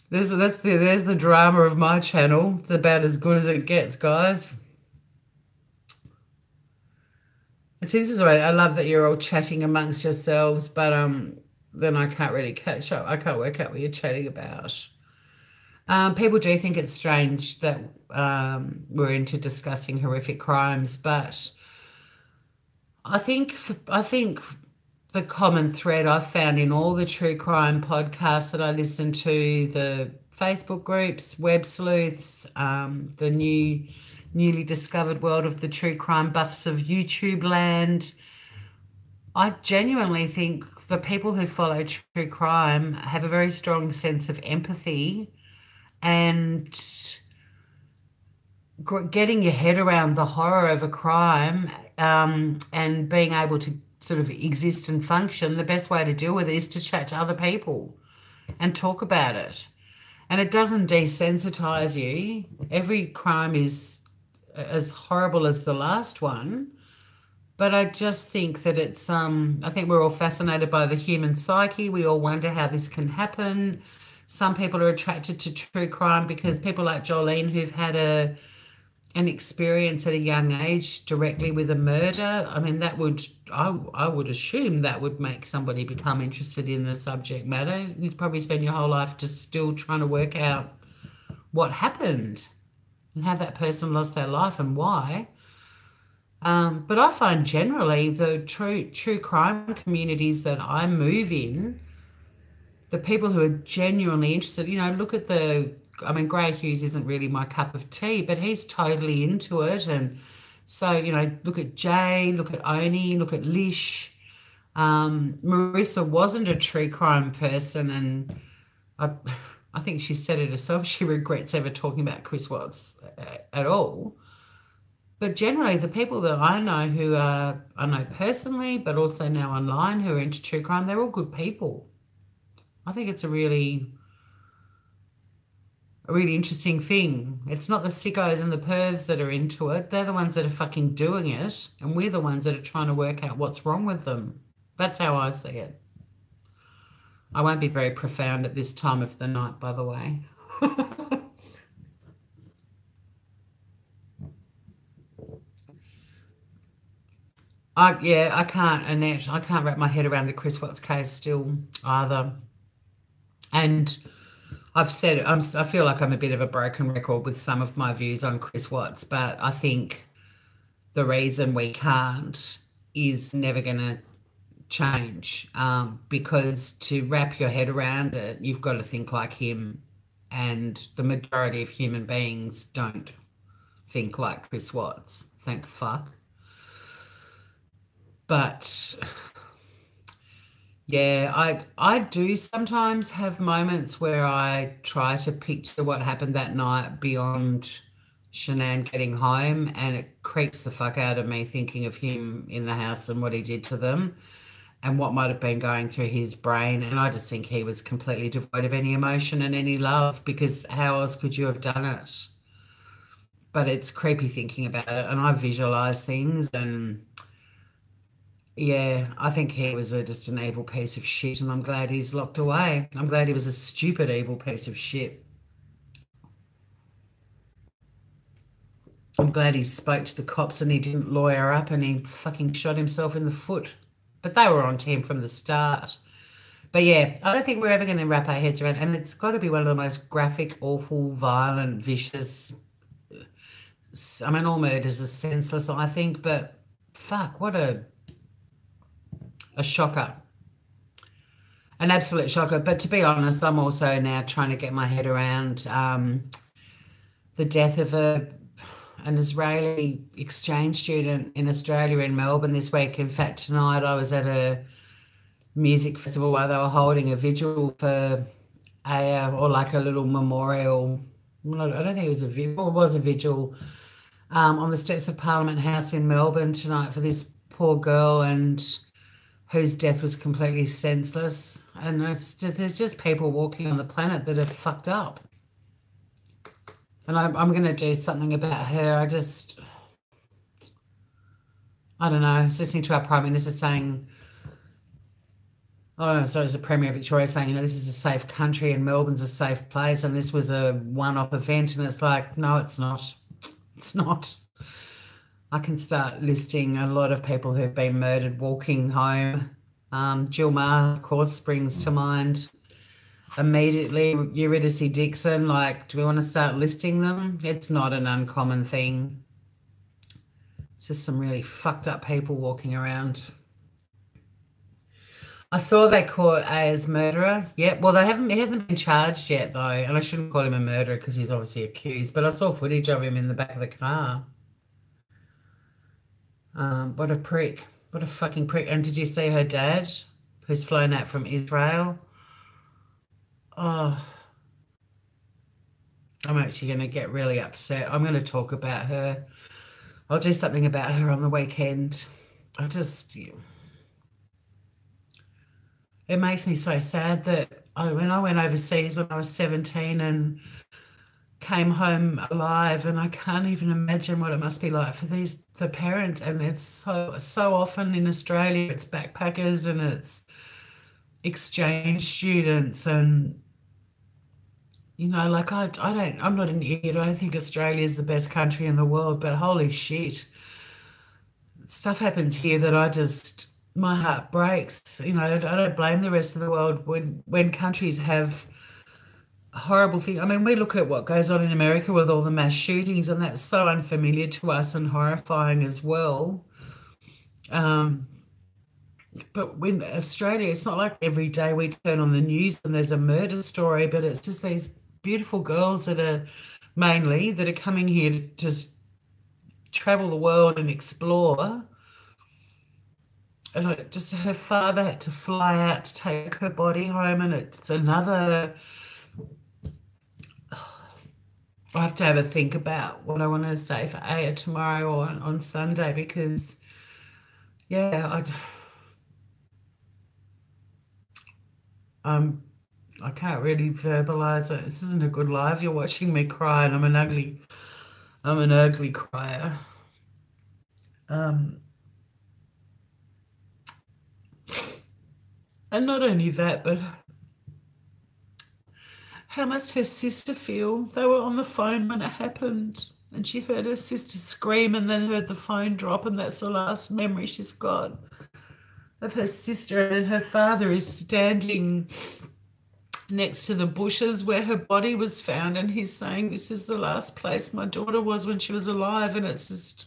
There's the drama of my channel. It's about as good as it gets, guys. And see, this is why I love that you're all chatting amongst yourselves, but then I can't really catch up. I can't work out what you're chatting about. People do think it's strange that we're into discussing horrific crimes, but I think the common thread I've found in all the true crime podcasts that I listen to, the Facebook groups, Web Sleuths, the newly discovered world of the true crime buffs of YouTube land, I genuinely think the people who follow true crime have a very strong sense of empathy and getting your head around the horror of a crime, and being able to sort of exist and function. The best way to deal with it is to chat to other people and talk about it. And it doesn't desensitize you. Every crime is as horrible as the last one, But I just think that it's I think we're all fascinated by the human psyche. We all wonder how this can happen. Some people are attracted to true crime because people like Jolene who've had an experience at a young age directly with a murder. I mean, that would I would assume that would make somebody become interested in the subject matter. You'd probably spend your whole life just still trying to work out what happened and how that person lost their life and why. But I find generally the true crime communities that I move in, the people who are genuinely interested, look at I mean, Gray Hughes isn't really my cup of tea, but he's totally into it. And so, look at Jay, look at Oni, look at Lish. Marissa wasn't a true crime person, and I, I think she said it herself. She regrets ever talking about Chris Watts at all. But generally, the people that I know I know personally, but also now online who are into true crime, they're all good people. I think it's a really interesting thing. It's not the sickos and the pervs that are into it. They're the ones that are fucking doing it, and we're the ones that are trying to work out what's wrong with them. That's how I see it. I won't be very profound at this time of the night, by the way. I can't, Annette, I can't wrap my head around the Chris Watts case still either. And I've said I feel like I'm a bit of a broken record with some of my views on Chris Watts, but I think the reason we can't is never going to change, because to wrap your head around it, you've got to think like him. And the majority of human beings don't think like Chris Watts. Thank fuck. But yeah, I do sometimes have moments where I try to picture what happened that night beyond Shanann getting home, and it creeps the fuck out of me thinking of him in the house and what he did to them and what might have been going through his brain. And I just think he was completely devoid of any emotion and any love, because how else could you have done it? But it's creepy thinking about it, and I visualize things, and yeah, I think he was just an evil piece of shit, and I'm glad he's locked away. I'm glad he was a stupid, evil piece of shit. I'm glad he spoke to the cops and he didn't lawyer up and he fucking shot himself in the foot. But they were on to him from the start. But yeah, I don't think we're ever going to wrap our heads around, and it's got to be one of the most graphic, awful, violent, vicious. I mean, all murders are senseless, I think, but fuck, what a shocker. An absolute shocker. But to be honest, I'm also now trying to get my head around the death of an Israeli exchange student in Australia, in Melbourne, this week. In fact, tonight I was at a music festival where they were holding a vigil for or like a little memorial. Well, I don't think it was a vigil. It was a vigil on the steps of Parliament House in Melbourne tonight for this poor girl, and whose death was completely senseless. And there's just people walking on the planet that are fucked up. And I'm going to do something about her. I don't know. I was listening to our Prime Minister saying, oh, no, sorry, it's the Premier of Victoria saying, this is a safe country and Melbourne's a safe place, and this was a one-off event. And it's like, no, it's not. It's not. I can start listing a lot of people who've been murdered walking home. Jill Maher, of course, springs to mind immediately. Eurydice Dixon, do we want to start listing them? It's not an uncommon thing. It's just some really fucked up people walking around. I saw they caught Aya's murderer. Yeah, well, he hasn't been charged yet, though, and I shouldn't call him a murderer because he's obviously accused, but I saw footage of him in the back of the car. What a prick. What a fucking prick. And did you see her dad, who's flown out from Israel? Oh, I'm actually going to get really upset. I'm going to talk about her. I'll do something about her on the weekend. It makes me so sad that when I went overseas when I was 17 and came home alive, and I can't even imagine what it must be like for the parents. And it's so often in Australia, it's backpackers and it's exchange students, and like I'm not an idiot. I don't think Australia is the best country in the world, but holy shit, stuff happens here that my heart breaks. I don't blame the rest of the world when countries have horrible things. I mean, we look at what goes on in America with all the mass shootings, and that's so unfamiliar to us and horrifying as well. Um, but when Australia, it's not like every day we turn on the news and there's a murder story, but it's just these beautiful girls that are coming here to just travel the world and explore. And just her father had to fly out to take her body home, and it's another. I have to have a think about what I want to say for Aya tomorrow or on Sunday, because, yeah, I can't really verbalize it. This isn't a good live. You're watching me cry, and I'm an ugly crier. And not only that, but how must her sister feel? They were on the phone when it happened, and she heard her sister scream and then heard the phone drop, and that's the last memory she's got of her sister. And her father is standing next to the bushes where her body was found, and he's saying, "This is the last place my daughter was when she was alive," and she's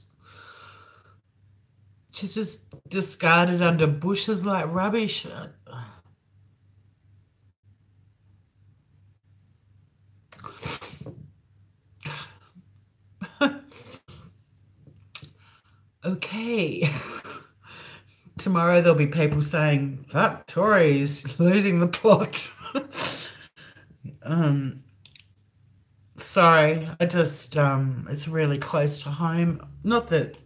just discarded under bushes like rubbish. Okay. Tomorrow there'll be people saying, "Fuck, Tori's losing the plot." Sorry, it's really close to home. Not that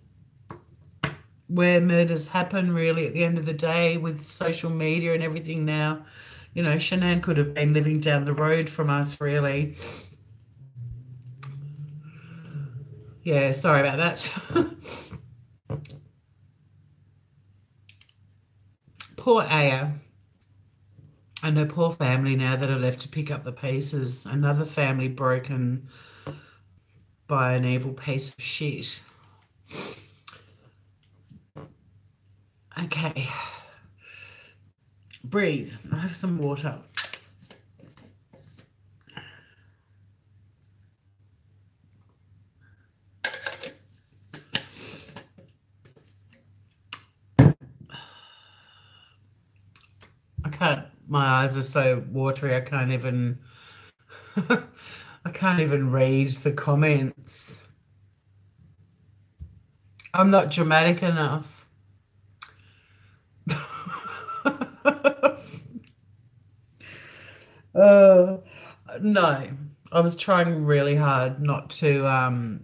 where murders happen, really, at the end of the day, with social media and everything now. Shanann could have been living down the road from us, really. Yeah, sorry about that. Poor Aya and her poor family now that are left to pick up the pieces. Another family broken by an evil piece of shit. Okay. Breathe. I have some water. My eyes are so watery, I can't even read the comments. I'm not dramatic enough. No, I was trying really hard not to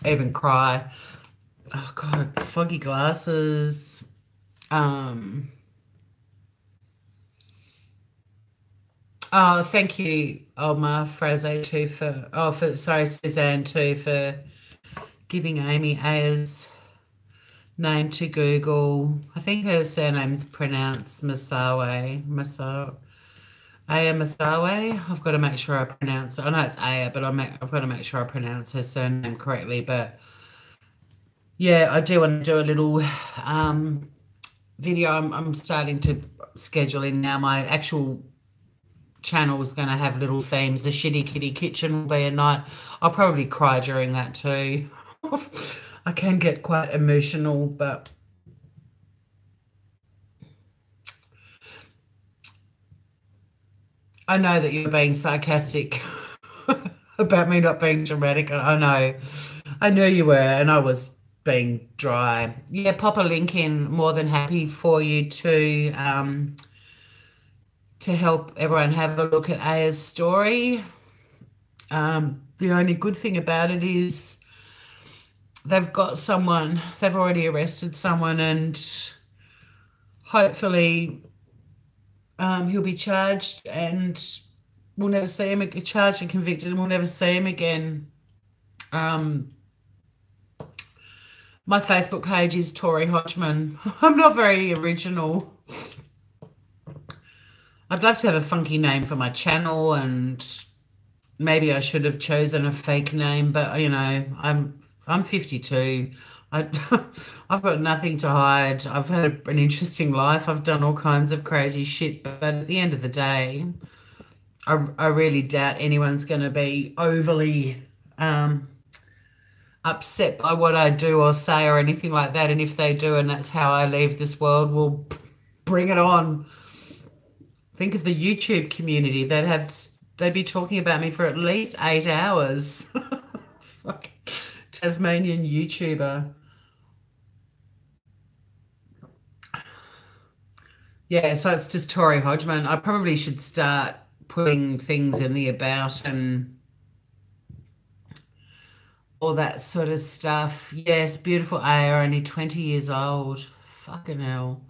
even cry. Oh God, foggy glasses. Oh, thank you, Omar Fraze too Suzanne too for giving Amy Aya's name to Google. I think her surname's pronounced Masawe. Aya Masawe. I've got to make sure I pronounce it. I know it's Aya, but I've got to make sure I pronounce her surname correctly. But yeah, I do want to do a little video. I'm starting to schedule in now. My actual channel is going to have little themes. The Shitty Kitty Kitchen will be a night. I'll probably cry during that too. I can get quite emotional, but I know that you're being sarcastic about me not being dramatic. I know you were, and I was being dry. Yeah, pop a link in. More than happy for you to help everyone have a look at Aya's story. The only good thing about it is they've already arrested someone, and hopefully he'll be charged and we'll never see him charged and convicted, and we'll never see him again. Um, my Facebook page is Tori Hodgman. I'm not very original. I'd love to have a funky name for my channel, and maybe I should have chosen a fake name, but you know, I'm 52. I, I've got nothing to hide. I've had an interesting life. I've done all kinds of crazy shit, but at the end of the day, I really doubt anyone's going to be overly upset by what I do or say or anything like that. And if they do, and that's how I leave this world, well, bring it on. Think of the YouTube community. They'd be talking about me for at least 8 hours. Fuck. Tasmanian YouTuber. Yeah, so it's just Tori Hodgman. I probably should start putting things in the about and all that sort of stuff. Yes, beautiful Aya, only 20 years old. Fucking hell.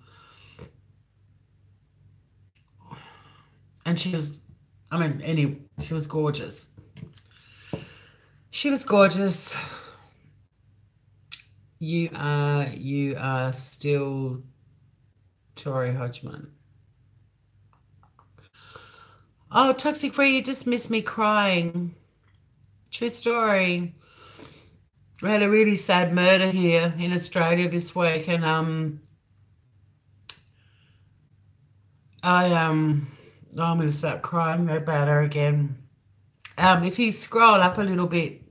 And she was, she was gorgeous. She was gorgeous. You are still Tori Hodgman. Oh, Toxic Free, you just missed me crying. True story. We had a really sad murder here in Australia this week, and I'm going to start crying about her again. If you scroll up a little bit,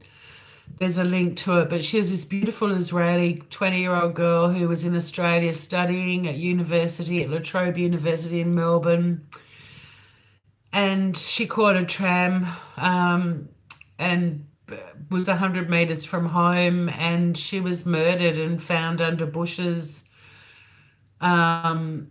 there's a link to it, but she was this beautiful Israeli 20-year-old girl who was in Australia studying at university, at La Trobe University in Melbourne. And she caught a tram and was 100 metres from home, and she was murdered and found under bushes. And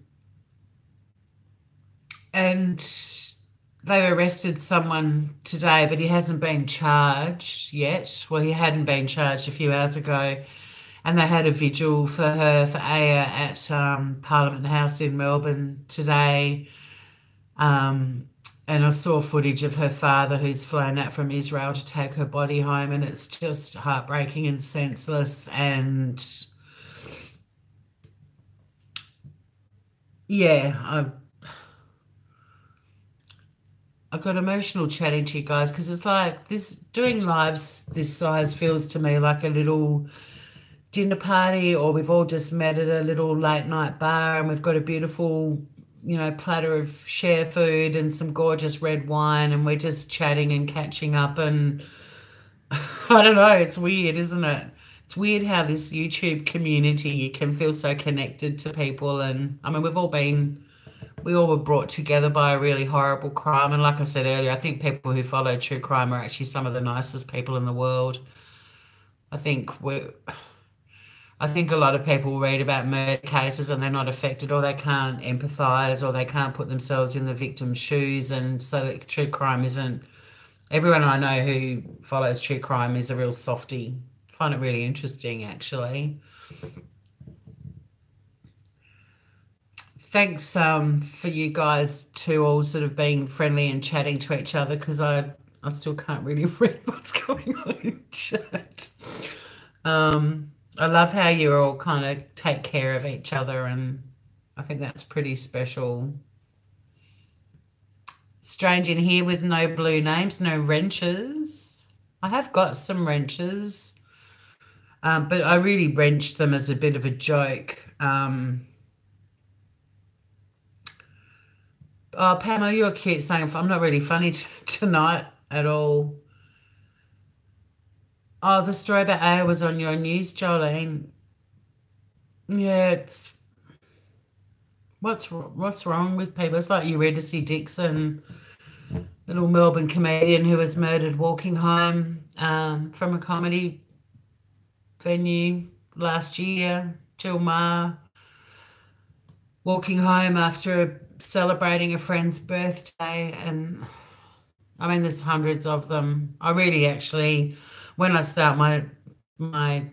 they arrested someone today, but he hasn't been charged yet. Well, he hadn't been charged a few hours ago. And they had a vigil for her, for Aya, at Parliament House in Melbourne today. And I saw footage of her father who's flown out from Israel to take her body home, and it's just heartbreaking and senseless. And yeah, I got emotional chatting to you guys, because it's like this, doing lives this size feels to me like a little dinner party, or we've all just met at a little late night bar and we've got a beautiful, you know, platter of share food and some gorgeous red wine, and we're just chatting and catching up. And I don't know, it's weird, isn't it? It's weird how this YouTube community, you can feel so connected to people. And I mean, we all were brought together by a really horrible crime. And like I said earlier, I think people who follow true crime are actually some of the nicest people in the world. I think a lot of people read about murder cases and they're not affected, or they can't empathise, or they can't put themselves in the victim's shoes. And so that true crime isn't, everyone I know who follows true crime is a real softie. I find it really interesting, actually. Thanks for you guys two all sort of being friendly and chatting to each other, because I still can't really read what's going on in chat. I love how you all kind of take care of each other, and I think that's pretty special. Strange in here with no blue names, no wrenches. I have got some wrenches, but I really wrenched them as a bit of a joke. Oh, Pamela, you're cute saying I'm not really funny tonight at all. Oh, the story about Aya was on your news, Jolene. Yeah, it's what's wrong with people? It's like Eurydice Dixon, little Melbourne comedian who was murdered walking home from a comedy venue last year. Jill Ma, walking home after celebrating a friend's birthday. And I mean, there's hundreds of them. I really actually, when I start my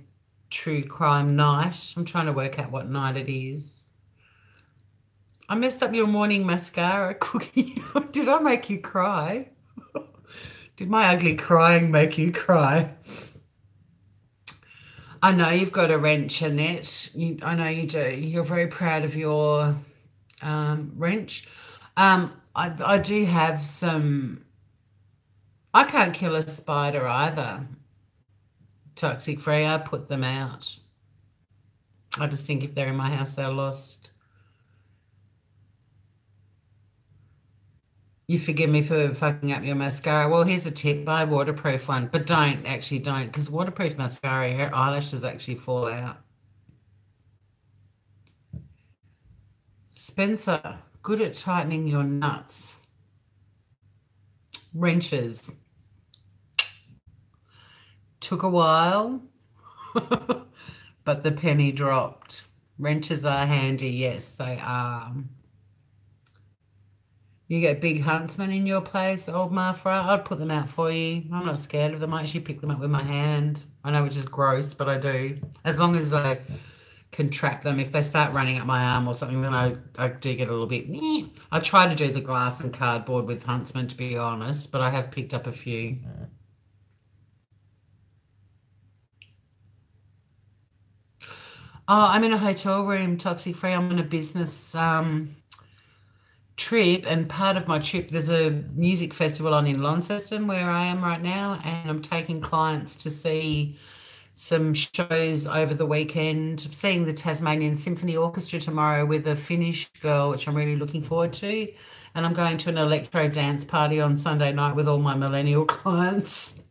true crime night, I'm trying to work out what night it is. I messed up your morning mascara cookie. Did I make you cry? Did my ugly crying make you cry? I know you've got a wrench, Annette. I know you do. You're very proud of your wrench. I do have some. I can't kill a spider either. Toxic free. I put them out. I just think if they're in my house, they're lost. You forgive me for fucking up your mascara. Well, here's a tip. Buy a waterproof one. But don't, actually don't, because waterproof mascara, your eyelashes actually fall out. Spencer, good at tightening your nuts. Wrenches. Took a while, but the penny dropped. Wrenches are handy. Yes, they are. You get big huntsmen in your place, old Marfra. I'd put them out for you. I'm not scared of them. I actually pick them up with my hand. I know, which is gross, but I do. As long as I can trap them. If they start running up my arm or something, then I do get a little bit. I try to do the glass and cardboard with huntsmen, to be honest, but I have picked up a few. Oh, I'm in a hotel room, toxic free. I'm on a business trip, and part of my trip, there's a music festival on in Launceston where I am right now, and I'm taking clients to see some shows over the weekend, seeing the Tasmanian Symphony Orchestra tomorrow with a Finnish girl, which I'm really looking forward to, and I'm going to an electro dance party on Sunday night with all my millennial clients.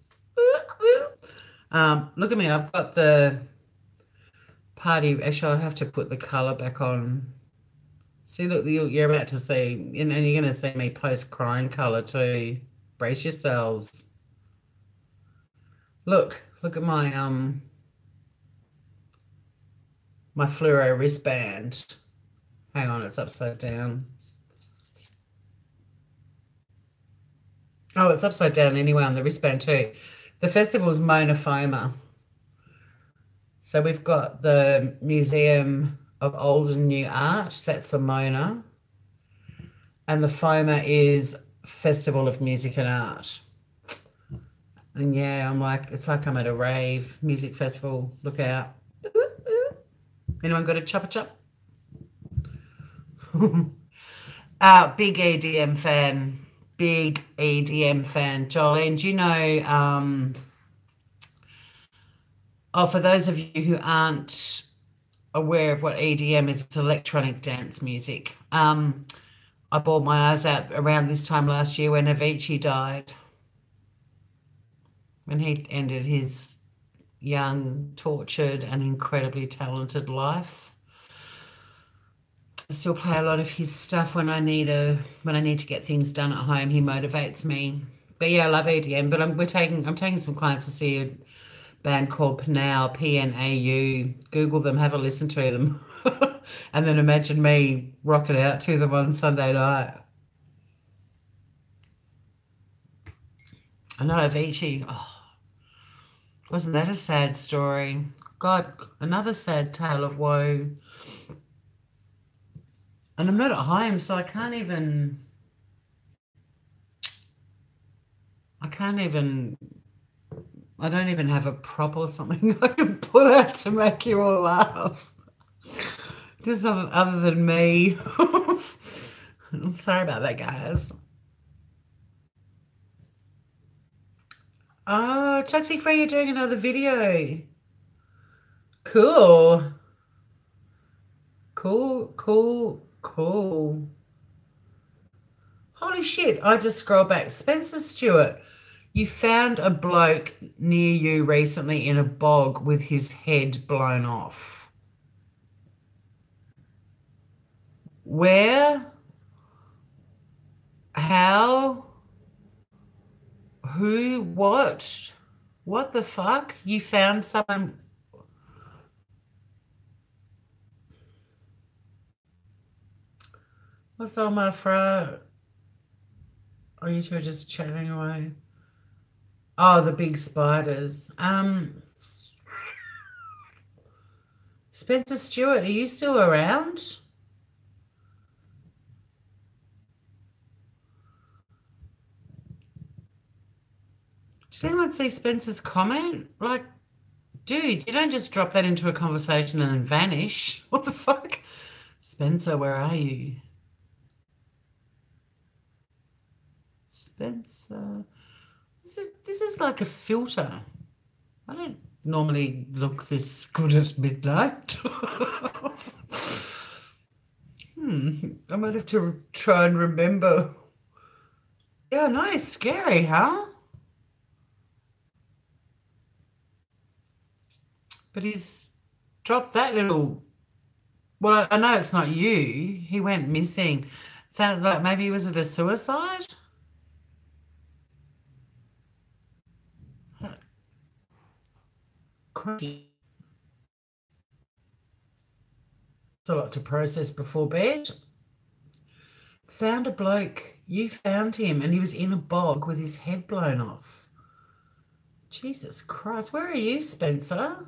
Look at me, I've got the party. Actually, I'll have to put the colour back on. See, look, you're about to see, and you're going to see me post crying colour too. Brace yourselves. Look at my my fluoro wristband. Hang on, it's upside down. Oh, it's upside down anyway on the wristband too. The festival's Monofoma. So we've got the Museum of Old and New Art. That's the Mona. And the FOMA is Festival of Music and Art. And yeah, I'm like, it's like I'm at a rave music festival. Look out. Anyone got a chopper chop? Big EDM fan. Big EDM fan. Jolene, do you know, for those of you who aren't aware of what EDM is, it's electronic dance music. I bawled my eyes out around this time last year when Avicii died. When he ended his young, tortured, and incredibly talented life. I still play a lot of his stuff when I need to get things done at home. He motivates me. But yeah, I love EDM. But I'm taking some clients to see a band called Pnau, Pnau. Google them, have a listen to them, and then imagine me rocking out to them on Sunday night. I know, Avicii. Oh, wasn't that a sad story? God, another sad tale of woe. And I'm not at home, so I don't even have a prop or something I can pull out to make you all laugh. Just other than me. Sorry about that, guys. Oh, Toxic Free, you're doing another video. Cool. Cool. Holy shit, I just scrolled back. Spencer Stewart, you found a bloke near you recently in a bog with his head blown off. Where? How? Who? What? What the fuck? You found someone? What's all my fro? Oh, you two are just chatting away. Oh, the big spiders. Spencer Stewart, are you still around? Did anyone see Spencer's comment? Like, dude, you don't just drop that into a conversation and then vanish. What the fuck? Spencer, where are you? Spencer. This is like a filter. I don't normally look this good at midnight. I might have to try and remember. Yeah, nice. Scary, huh? But he's dropped that little. Well, I know it's not you. He went missing. Sounds like maybe was it a suicide? Crikey. It's a lot to process before bed. Found a bloke. You found him, and he was in a bog with his head blown off. Jesus Christ. Where are you, Spencer?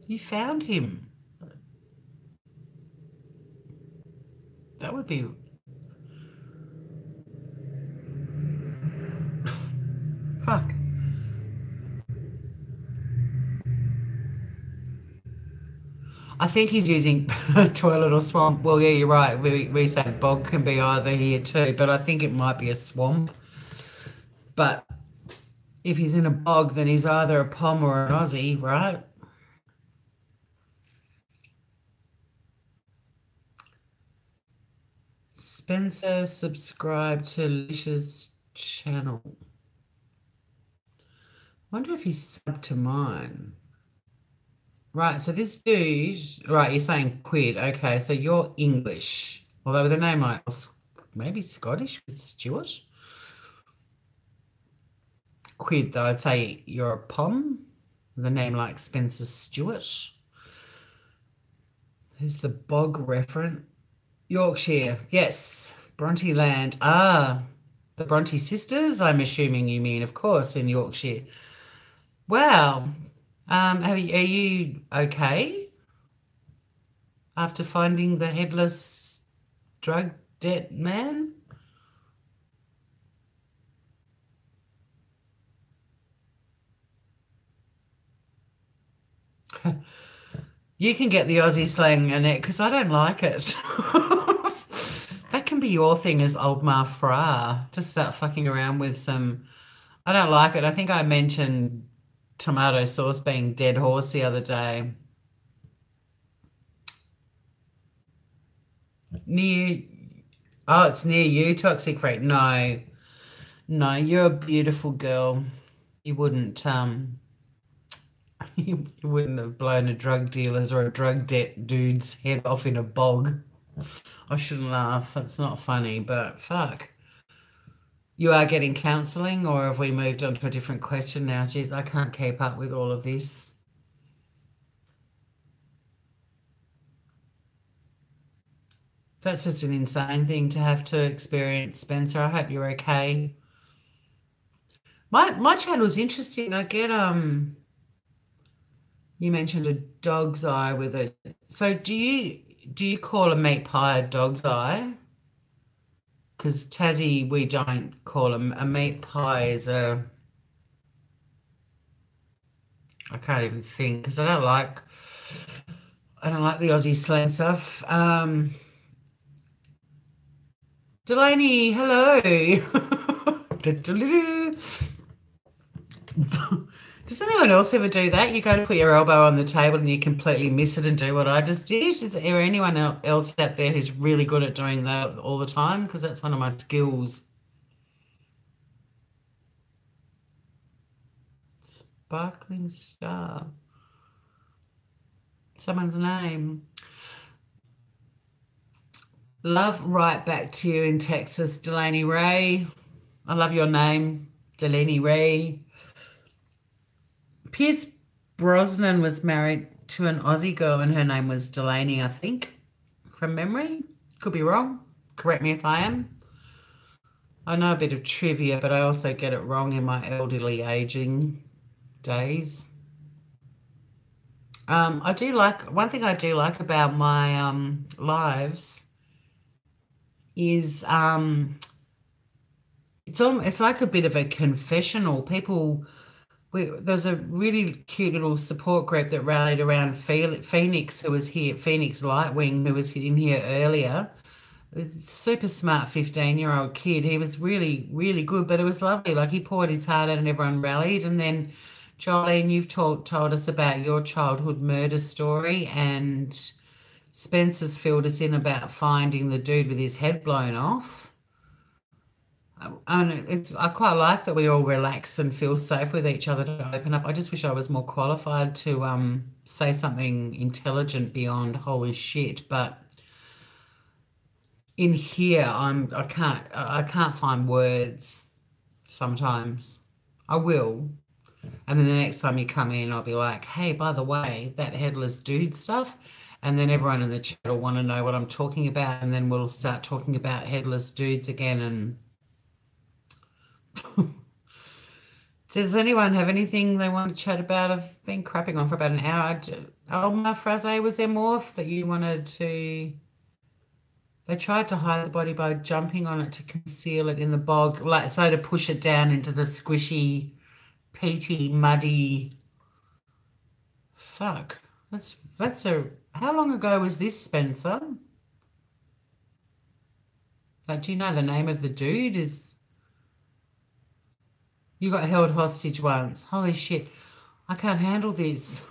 You found him. That would be. Fuck. I think he's using toilet or swamp. Well, yeah, you're right. We say bog can be either here too, but I think it might be a swamp. But if he's in a bog, then he's either a Pom or an Aussie, right? Spencer, subscribe to Licious channel. Wonder if he's subbed to mine. Right, so this dude, right, you're saying quid. Okay, so you're English. Although with a name like maybe Scottish with Stuart. Quid, though, I'd say you're a Pom with a name like Spencer Stewart. There's the bog reference. Yorkshire, yes. Bronte land. Ah, the Bronte sisters, I'm assuming you mean, of course, in Yorkshire. Wow. Are you okay after finding the headless drug debt man? You can get the Aussie slang, Annette, because I don't like it. That can be your thing as old Ma Fra. Just start fucking around with some. I don't like it. I think I mentioned tomato sauce being dead horse the other day. Near, oh, it's near you, Toxic Freak. No, no, you're a beautiful girl. You wouldn't, you wouldn't have blown a drug dealer's or a drug debt dude's head off in a bog. I shouldn't laugh. It's not funny, but fuck. You are getting counselling, or have we moved on to a different question now? Geez, I can't keep up with all of this. That's just an insane thing to have to experience, Spencer. I hope you're okay. My channel's interesting. I get you mentioned a dog's eye with it. So do you call a meat pie a dog's eye? Because Tassie, we don't call them a meat pie is a. I can't even think because I don't like the Aussie slang stuff. Delaney, hello. Does anyone else ever do that? You go to put your elbow on the table and you completely miss it and do what I just did? Is there anyone else out there who's really good at doing that all the time? Because that's one of my skills. Sparkling Star. Someone's name. Love right back to you in Texas, Delaney Ray. I love your name, Delaney Ray. Pierce Brosnan was married to an Aussie girl and her name was Delaney, I think, from memory. Could be wrong. Correct me if I am. I know a bit of trivia, but I also get it wrong in my elderly aging days. I do like, one thing I do like about my lives is It's like a bit of a confessional. There's a really cute little support group that rallied around Phoenix, who was here, Phoenix Lightwing, who was in here earlier. Super smart 15-year-old kid. He was really, really good, but it was lovely. Like he poured his heart out and everyone rallied. And then, Jolene, you've told us about your childhood murder story, and Spencer's filled us in about finding the dude with his head blown off. And I quite like that we all relax and feel safe with each other to open up. I just wish I was more qualified to say something intelligent beyond holy shit. But in here, I can't find words sometimes. I will. And then the next time you come in, I'll be like, hey, by the way, that headless dude stuff. And then everyone in the chat will want to know what I'm talking about. And then we'll start talking about headless dudes again. And does anyone have anything they want to chat about? I've been crapping on for about an hour. Oh, my phrase, was there more that you wanted to? They tried to hide the body by jumping on it to conceal it in the bog, like so to push it down into the squishy, peaty, muddy. Fuck. That's a. How long ago was this, Spencer? Like, do you know the name of the dude? You got held hostage once. Holy shit. I can't handle this.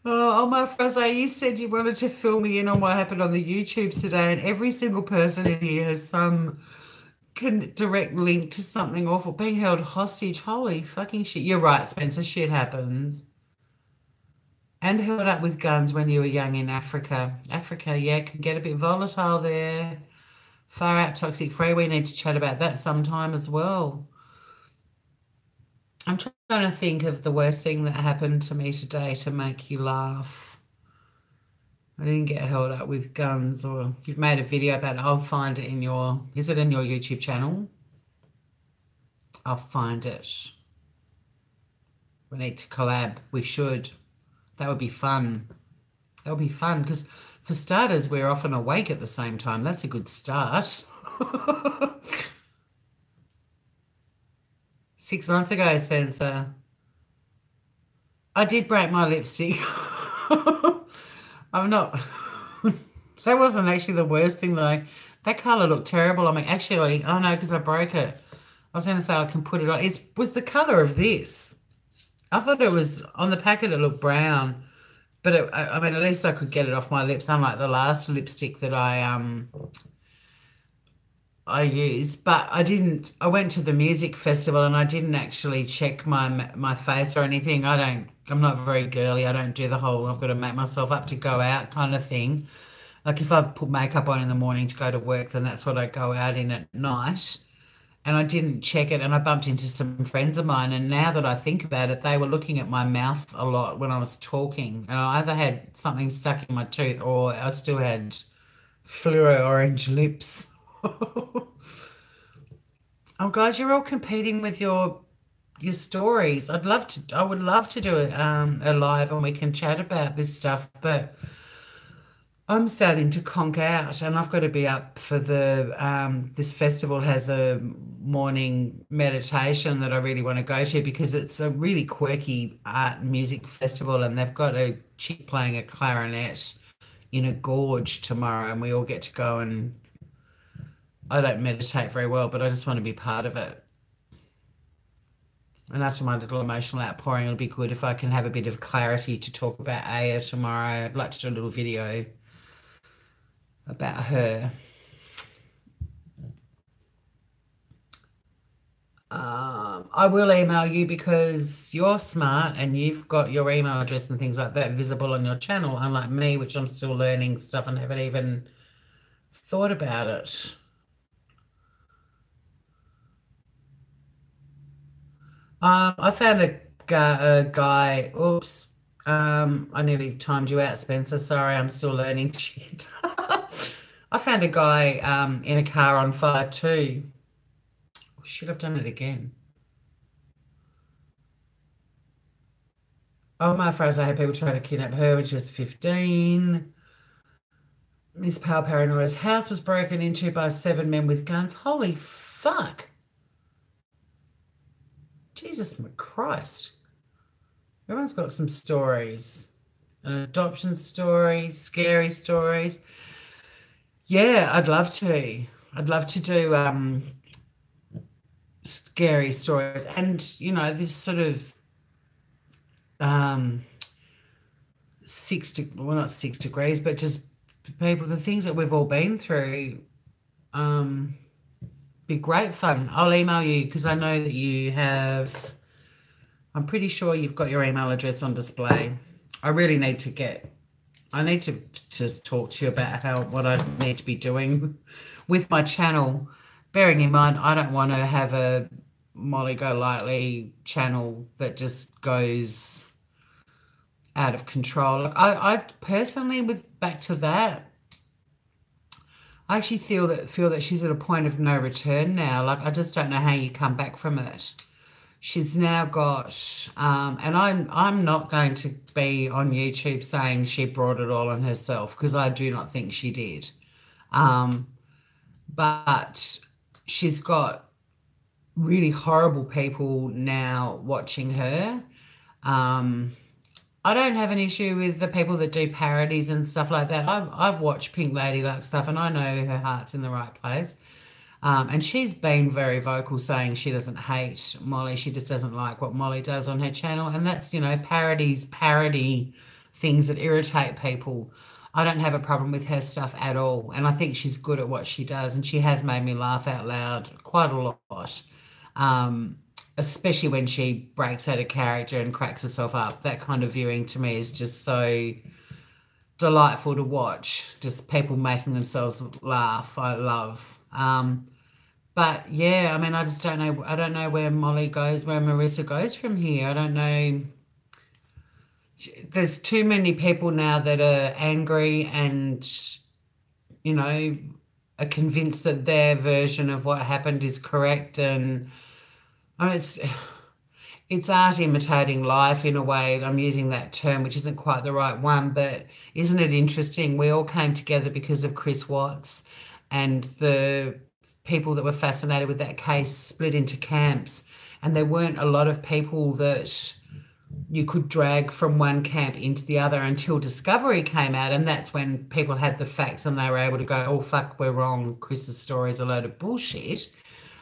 Oh, my Fraser, you said you wanted to fill me in on what happened on the YouTubes today, and every single person in here has some direct link to something awful. Being held hostage. Holy fucking shit. You're right, Spencer. Shit happens. And held up with guns when you were young in Africa. Africa, yeah, can get a bit volatile there. Far out toxic free. We need to chat about that sometime as well. I'm trying to think of the worst thing that happened to me today to make you laugh. I didn't get held up with guns, or you've made a video about it. I'll find it is it in your YouTube channel? I'll find it. We need to collab. We should. That would be fun. That would be fun because for starters, we're often awake at the same time. That's a good start. 6 months ago, Spencer. I did break my lipstick. I'm not. That wasn't actually the worst thing though. That colour looked terrible. I mean, actually, oh no, because I broke it. I was going to say I can put it on. It was the colour of this. I thought it was on the packet. It looked brown, but I mean, at least I could get it off my lips. Unlike the last lipstick that I used, but I didn't. I went to the music festival and I didn't actually check my face or anything. I'm not very girly. I don't do the whole I've got to make myself up to go out kind of thing. Like if I've put makeup on in the morning to go to work, then that's what I go out in at night. And I didn't check it, and I bumped into some friends of mine, and now that I think about it, they were looking at my mouth a lot when I was talking, and I either had something stuck in my tooth or I still had fluoro orange lips. Oh, guys, you're all competing with your stories. I would love to do a live and we can chat about this stuff, but I'm starting to conk out and I've got to be up for this festival has a morning meditation that I really want to go to because it's a really quirky art and music festival and they've got a chick playing a clarinet in a gorge tomorrow and we all get to go, and I don't meditate very well, but I just want to be part of it. And after my little emotional outpouring, it'll be good if I can have a bit of clarity to talk about Aya tomorrow. I'd like to do a little video about her. I will email you because you're smart and you've got your email address and things like that visible on your channel, unlike me, which I'm still learning stuff and haven't even thought about it. I found a guy. Oops. I nearly timed you out, Spencer. Sorry, I'm still learning shit. I found a guy in a car on fire too. Oh, shit, I've done it again. Oh, my phrase, I had people trying to kidnap her when she was 15. Miss Power Paranoia's house was broken into by 7 men with guns. Holy fuck. Jesus Christ. Everyone's got some stories. Adoption stories, scary stories. Yeah, I'd love to. I'd love to do scary stories. And, you know, this sort of um well, not 6 degrees, but just people, the things that we've all been through, be great fun. I'll email you because I know that you have, I'm pretty sure you've got your email address on display. I really need to I need to just talk to you about what I need to be doing with my channel. Bearing in mind, I don't want to have a Molly Go Lightly channel that just goes out of control. Like I personally, with back to that, I actually feel that she's at a point of no return now. Like I just don't know how you come back from it. She's now got, and I'm not going to be on YouTube saying she brought it all on herself because I do not think she did. But she's got really horrible people now watching her. I don't have an issue with the people that do parodies and stuff like that. I've watched Pink Ladylike stuff and I know her heart's in the right place. And she's been very vocal saying she doesn't hate Molly. She just doesn't like what Molly does on her channel. And that's, you know, parody things that irritate people. I don't have a problem with her stuff at all. And I think she's good at what she does. And she has made me laugh out loud quite a lot. Especially when she breaks out of character and cracks herself up. That kind of viewing to me is just so delightful to watch. Just people making themselves laugh. I love. But yeah, I mean, I just don't know. I don't know where Molly goes, where Marissa goes from here. I don't know. There's too many people now that are angry and, you know, are convinced that their version of what happened is correct. And I mean, it's art imitating life in a way. I'm using that term, which isn't quite the right one, but isn't it interesting? We all came together because of Chris Watts, and the people that were fascinated with that case split into camps, and there weren't a lot of people that you could drag from one camp into the other until Discovery came out, and that's when people had the facts and they were able to go, oh, fuck, we're wrong. Chris's story is a load of bullshit.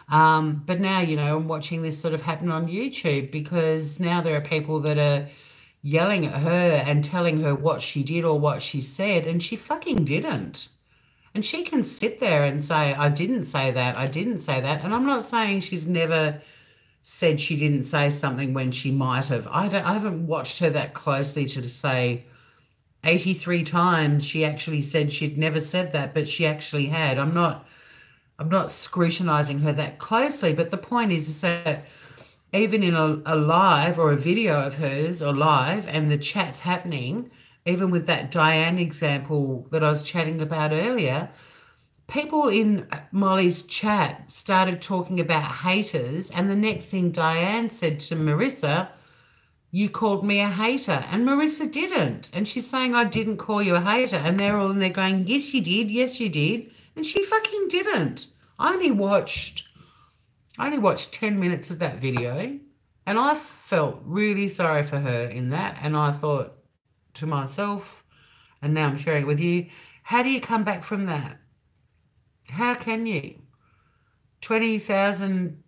But now, you know, I'm watching this sort of happen on YouTube because now there are people that are yelling at her and telling her what she did or what she said, and she fucking didn't. And she can sit there and say, I didn't say that, I didn't say that. And I'm not saying she's never said she didn't say something when she might have. I haven't watched her that closely to say 83 times she actually said she'd never said that, but she actually had. I'm not scrutinizing her that closely, but the point is that even in a live or a video of hers or live and the chat's happening, even with that Diane example that I was chatting about earlier, people in Molly's chat started talking about haters, and the next thing Diane said to Marissa, you called me a hater, and Marissa didn't. And she's saying, I didn't call you a hater. And they're all in there going, yes, you did. Yes, you did. And she fucking didn't. I only watched 10 minutes of that video, and I felt really sorry for her in that. And I thought to myself, and now I'm sharing it with you, how do you come back from that? How can you? 20,000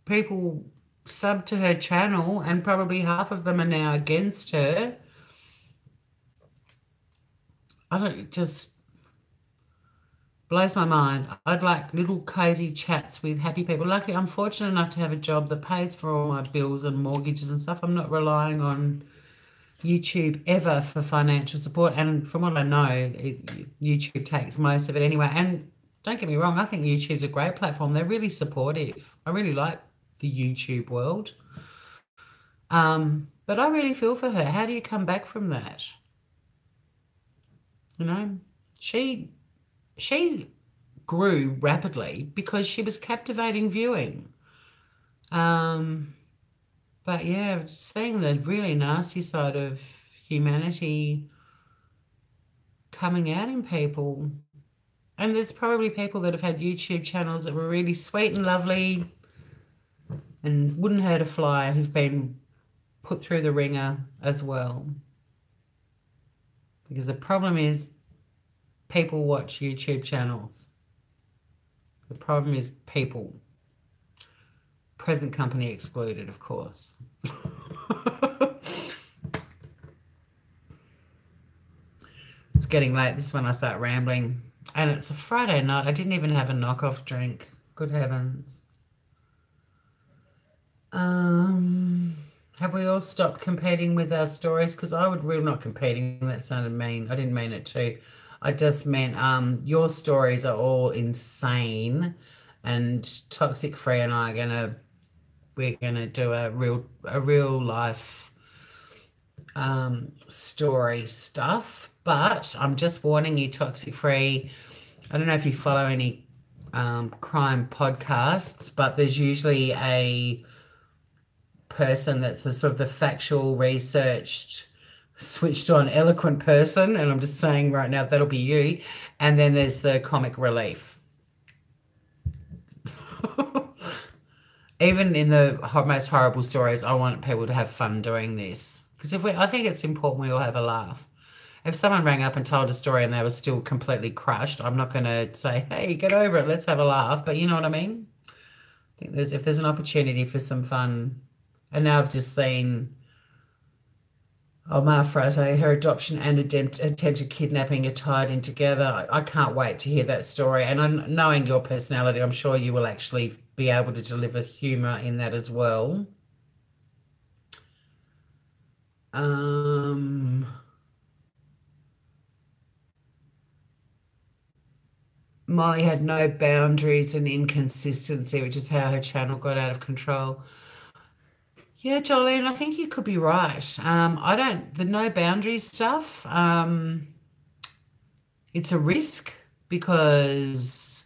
people sub to her channel, and probably half of them are now against her. It just blows my mind. I'd like little cozy chats with happy people. Luckily, I'm fortunate enough to have a job that pays for all my bills and mortgages and stuff. I'm not relying on YouTube ever for financial support. And from what I know, YouTube takes most of it anyway. And don't get me wrong, I think YouTube's a great platform. They're really supportive. I really like the YouTube world. But I really feel for her. How do you come back from that? You know, she grew rapidly because she was captivating viewing. But yeah, seeing the really nasty side of humanity coming out in people. And there's probably people that have had YouTube channels that were really sweet and lovely and wouldn't hurt a fly who've been put through the ringer as well. Because the problem is people watch YouTube channels. The problem is people. Present company excluded, of course. It's getting late. This is when I start rambling. And it's a Friday night. I didn't even have a knockoff drink. Good heavens. Have we all stopped competing with our stories? Because we're not competing. That sounded mean. I didn't mean it to. I just meant your stories are all insane, and Toxic Free and I are we're gonna do a real life story stuff. But I'm just warning you, Toxic Free. I don't know if you follow any crime podcasts, but there's usually a person that's the sort of the factual, researched, switched on, eloquent person, and I'm just saying right now that'll be you. And then there's the comic relief. Even in the most horrible stories, I want people to have fun doing this, because I think it's important we all have a laugh. If someone rang up and told a story and they were still completely crushed, I'm not going to say, hey, get over it, let's have a laugh. But you know what I mean? I think if there's an opportunity for some fun. And now I've just seen Omar Fraze, her adoption and attempted kidnapping are tied in together. I can't wait to hear that story. And knowing your personality, I'm sure you will actually be able to deliver humour in that as well. Molly had no boundaries and inconsistency, which is how her channel got out of control. Yeah, Jolene, I think you could be right. The no boundaries stuff, it's a risk because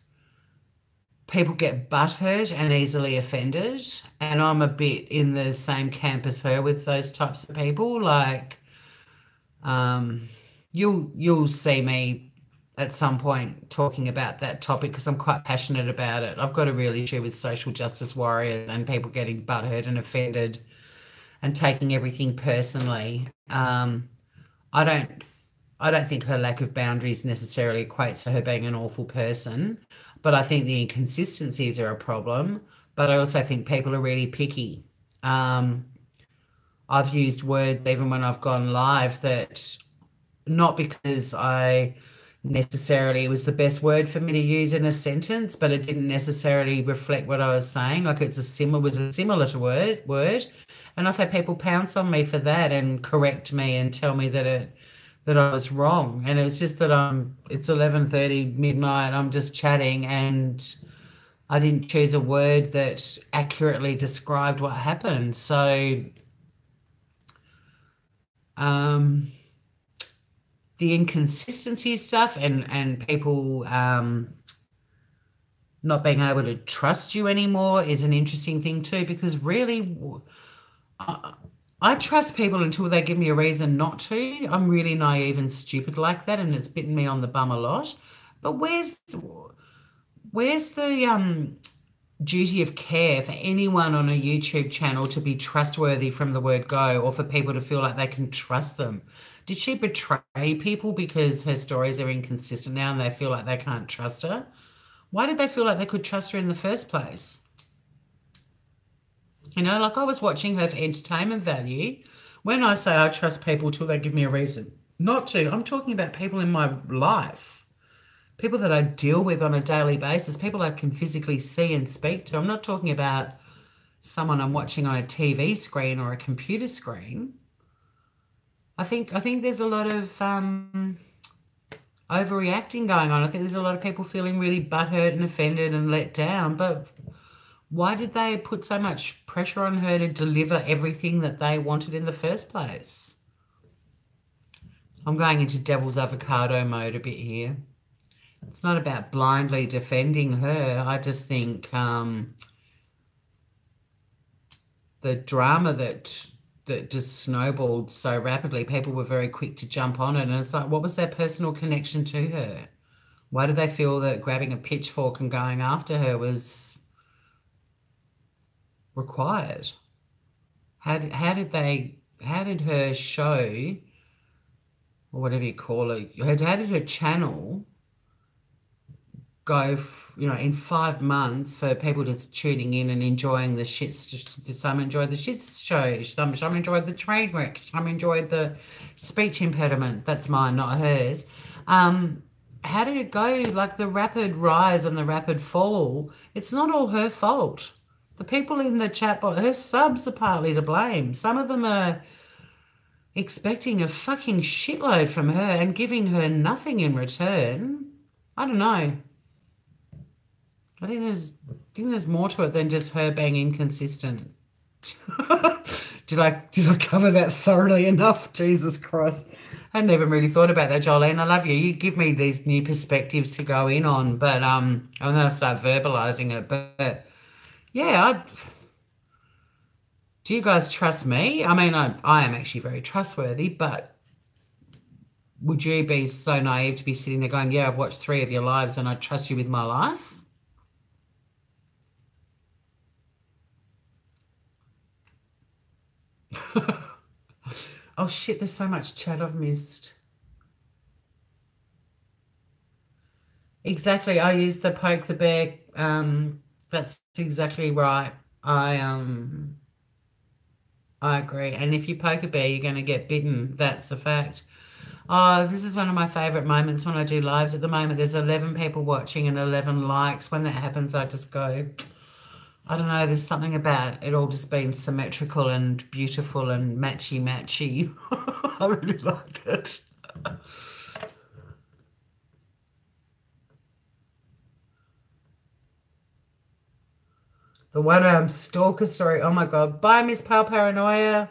people get butthurt and easily offended. And I'm a bit in the same camp as her with those types of people. Like, you'll see me at some point talking about that topic because I'm quite passionate about it. I've got a real issue with social justice warriors and people getting butthurt and offended and taking everything personally. I don't think her lack of boundaries necessarily equates to her being an awful person, but I think the inconsistencies are a problem. But I also think people are really picky. I've used words even when I've gone live that not because it was the best word for me to use in a sentence, but it didn't necessarily reflect what I was saying. Like was a similar to word. And I've had people pounce on me for that and correct me and tell me that I was wrong. And it was just that it's 11:30 midnight, I'm just chatting and I didn't choose a word that accurately described what happened. So the inconsistency stuff and people not being able to trust you anymore is an interesting thing too, because really I trust people until they give me a reason not to. I'm really naive and stupid like that, and it's bitten me on the bum a lot. But where's the duty of care for anyone on a YouTube channel to be trustworthy from the word go, or for people to feel like they can trust them? Did she betray people because her stories are inconsistent now and they feel like they can't trust her? Why did they feel like they could trust her in the first place? You know, like I was watching her for entertainment value. When I say I trust people till they give me a reason not to, I'm talking about people in my life, people that I deal with on a daily basis, people I can physically see and speak to. I'm not talking about someone I'm watching on a TV screen or a computer screen. I think there's a lot of overreacting going on. I think there's a lot of people feeling really butthurt and offended and let down. But why did they put so much pressure on her to deliver everything that they wanted in the first place? I'm going into devil's avocado mode a bit here. It's not about blindly defending her. I just think the drama that that just snowballed so rapidly. People were very quick to jump on it. And it's like, what was their personal connection to her? Why did they feel that grabbing a pitchfork and going after her was required? How did her show, or whatever you call it, how did her channel go, in 5 months for people just tuning in and enjoying the shits? Some enjoyed the shits show, some enjoyed the train wreck, some enjoyed the speech impediment. That's mine, not hers. How did it go? Like the rapid rise and the rapid fall, it's not all her fault. The people in the chat box, her subs are partly to blame. Some of them are expecting a fucking shitload from her and giving her nothing in return. I don't know. I think there's more to it than just her being inconsistent. Did I cover that thoroughly enough? Jesus Christ. I never really thought about that, Jolene. I love you. You give me these new perspectives to go in on, but and then I start verbalizing it. But yeah, do you guys trust me? I mean, I am actually very trustworthy, but would you be so naive to be sitting there going, yeah, I've watched 3 of your lives and I trust you with my life? Oh shit, there's so much chat I've missed. Exactly. I use the poke the bear. That's exactly right. I agree. And if you poke a bear, you're going to get bitten. That's a fact. Oh, this is one of my favorite moments when I do lives at the moment. There's 11 people watching and 11 likes. When that happens, I just go, I don't know, there's something about it all just being symmetrical and beautiful and matchy. I really like it. The one stalker story. Oh my God. Bye, Miss Pal Paranoia.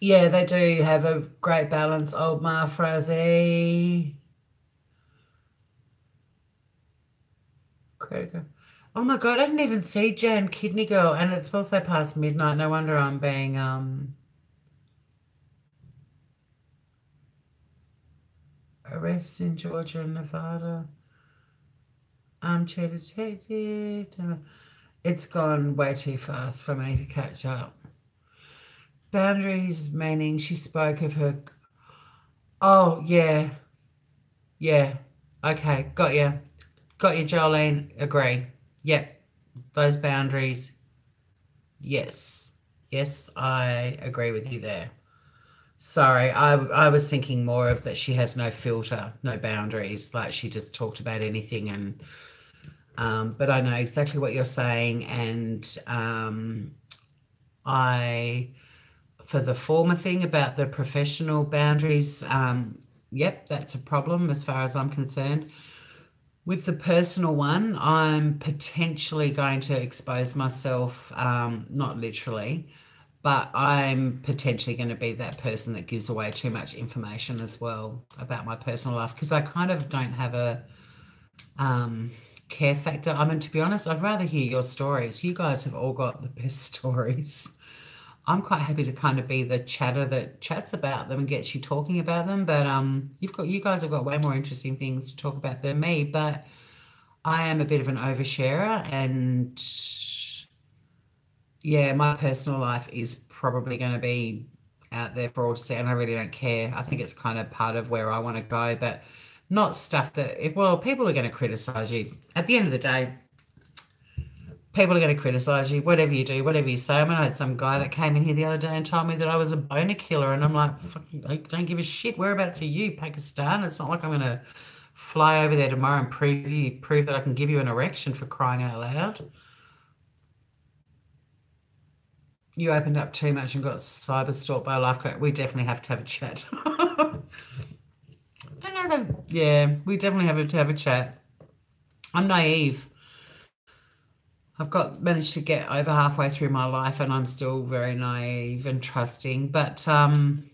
Yeah, they do have a great balance. Old Ma Frazee. Oh my God, I didn't even see Jan Kidney Girl, and it's also past midnight. No wonder I'm being arrests in Georgia and Nevada. Armchair detective. It's gone way too fast for me to catch up. Boundaries, meaning she spoke of her. Oh, yeah. Yeah. Okay, got you. Got you, Jolene. Agree. Yep. Those boundaries. Yes. Yes, I agree with you there. Sorry, I was thinking more of that she has no filter, no boundaries, like she just talked about anything. And but I know exactly what you're saying, and for the former thing about the professional boundaries, yep, that's a problem as far as I'm concerned. With the personal one, I'm potentially going to expose myself, not literally, but I'm potentially going to be that person that gives away too much information as well about my personal life, because I kind of don't have a care factor. I mean, to be honest, I'd rather hear your stories. You guys have all got the best stories. I'm quite happy to kind of be the chatter that chats about them and gets you talking about them. But you guys have got way more interesting things to talk about than me. But I am a bit of an oversharer, and yeah, my personal life is probably going to be out there for all to see, and I really don't care. I think it's kind of part of where I want to go, but not stuff that, well, people are going to criticize you. At the end of the day, people are going to criticize you, whatever you do, whatever you say. I mean, I had some guy that came in here the other day and told me that I was a boner killer, and I'm like, fucking, I don't give a shit. Whereabouts are you, Pakistan? It's not like I'm going to fly over there tomorrow and prove that I can give you an erection, for crying out loud. You opened up too much and got cyber stalked by a life coach. We definitely have to have a chat. I know that, yeah, we definitely have to have a chat. I'm naive. I've managed to get over halfway through my life, and I'm still very naive and trusting. But you're an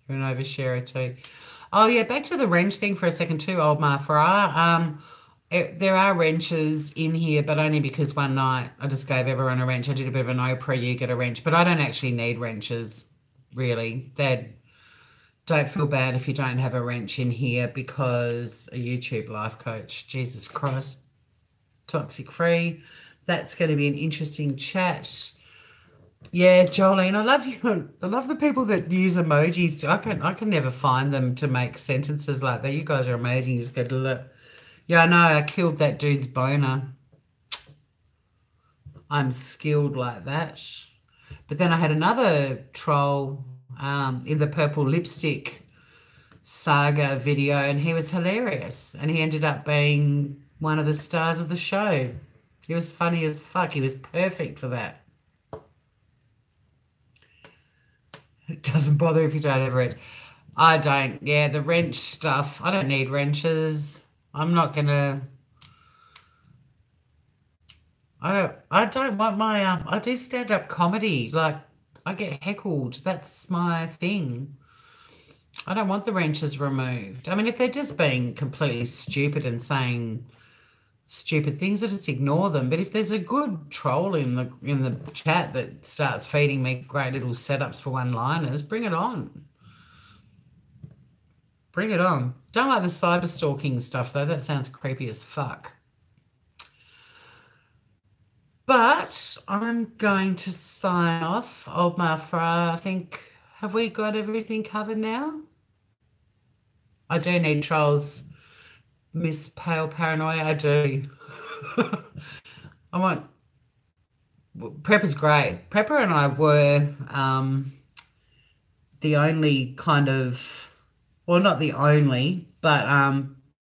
oversharer too. Oh yeah, back to the wrench thing for a second too, old Ma Farah. There are wrenches in here, but only because one night I just gave everyone a wrench. I did a bit of an Oprah, you get a wrench, but I don't actually need wrenches, really. Don't feel bad if you don't have a wrench in here because a YouTube life coach, Jesus Christ, toxic free. That's going to be an interesting chat. Yeah, Jolene, I love you. I love the people that use emojis. I can never find them to make sentences like that. You guys are amazing. You just go to look. Yeah, I know. I killed that dude's boner. I'm skilled like that. But then I had another troll in the purple lipstick saga video, and he was hilarious. And he ended up being one of the stars of the show. He was funny as fuck. He was perfect for that. It doesn't bother if you don't have a wrench. I don't. Yeah, the wrench stuff. I don't need wrenches. I'm not gonna. I don't want my. I do stand up comedy. Like I get heckled. That's my thing. I don't want the wrenches removed. I mean, if they're just being completely stupid and saying stupid things, I just ignore them. But if there's a good troll in the chat that starts feeding me great little setups for one-liners, bring it on. Bring it on. Don't like the cyber stalking stuff though. That sounds creepy as fuck. But I'm going to sign off. Old Mafra, I think, have we got everything covered now? I do need trolls. Miss Pale Paranoia, I do. I want Prepper's great. Prepper and I were the only kind of, well, not the only, but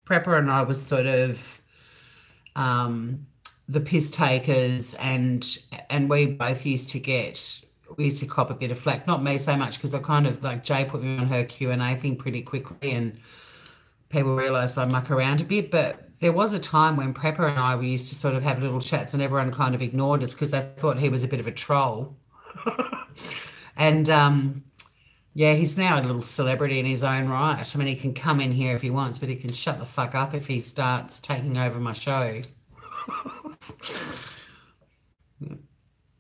Prepper and I was sort of the piss takers, and we both used to cop a bit of flack. Not me so much because I kind of like Jay put me on her Q&A thing pretty quickly, and people realised I muck around a bit, but there was a time when Prepper and I we used to sort of have little chats and everyone kind of ignored us because they thought he was a bit of a troll. And yeah, he's now a little celebrity in his own right. I mean, he can come in here if he wants, but he can shut the fuck up if he starts taking over my show.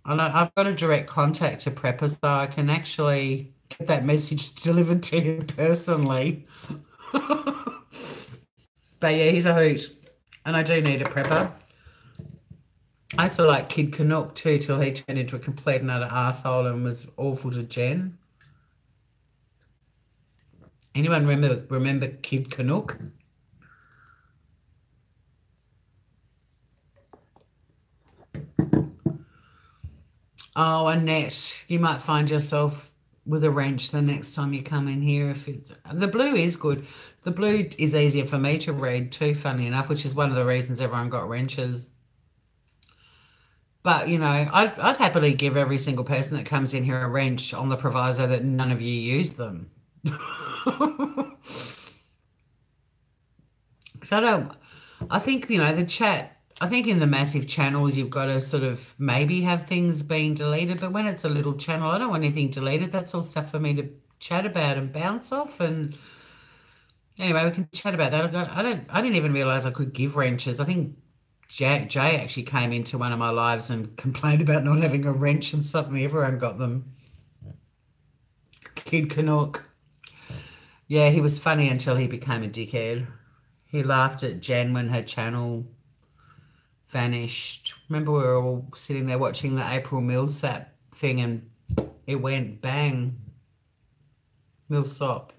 I know I've got a direct contact to Prepper, so I can actually get that message delivered to him personally. But yeah, he's a hoot. And I do need a Prepper. I used to like Kid Canuck too till he turned into a complete and utter asshole and was awful to Jen. Anyone remember Kid Canuck? Oh, Annette, you might find yourself with a wrench the next time you come in here. If it's the blue is good. The blue is easier for me to read too, funny enough, which is one of the reasons everyone got wrenches. But, you know, I'd happily give every single person that comes in here a wrench on the proviso that none of you use them. So I think, you know, the chat, I think in the massive channels, you've got to sort of maybe have things being deleted. But when it's a little channel, I don't want anything deleted. That's all stuff for me to chat about and bounce off. And anyway, we can chat about that. I didn't even realize I could give wrenches. I think Jay actually came into one of my lives and complained about not having a wrench, and suddenly everyone got them. Kid Canuck. Yeah, he was funny until he became a dickhead. He laughed at Jen when her channel vanished. Remember we were all sitting there watching the April Millsap thing and it went bang. Millsap.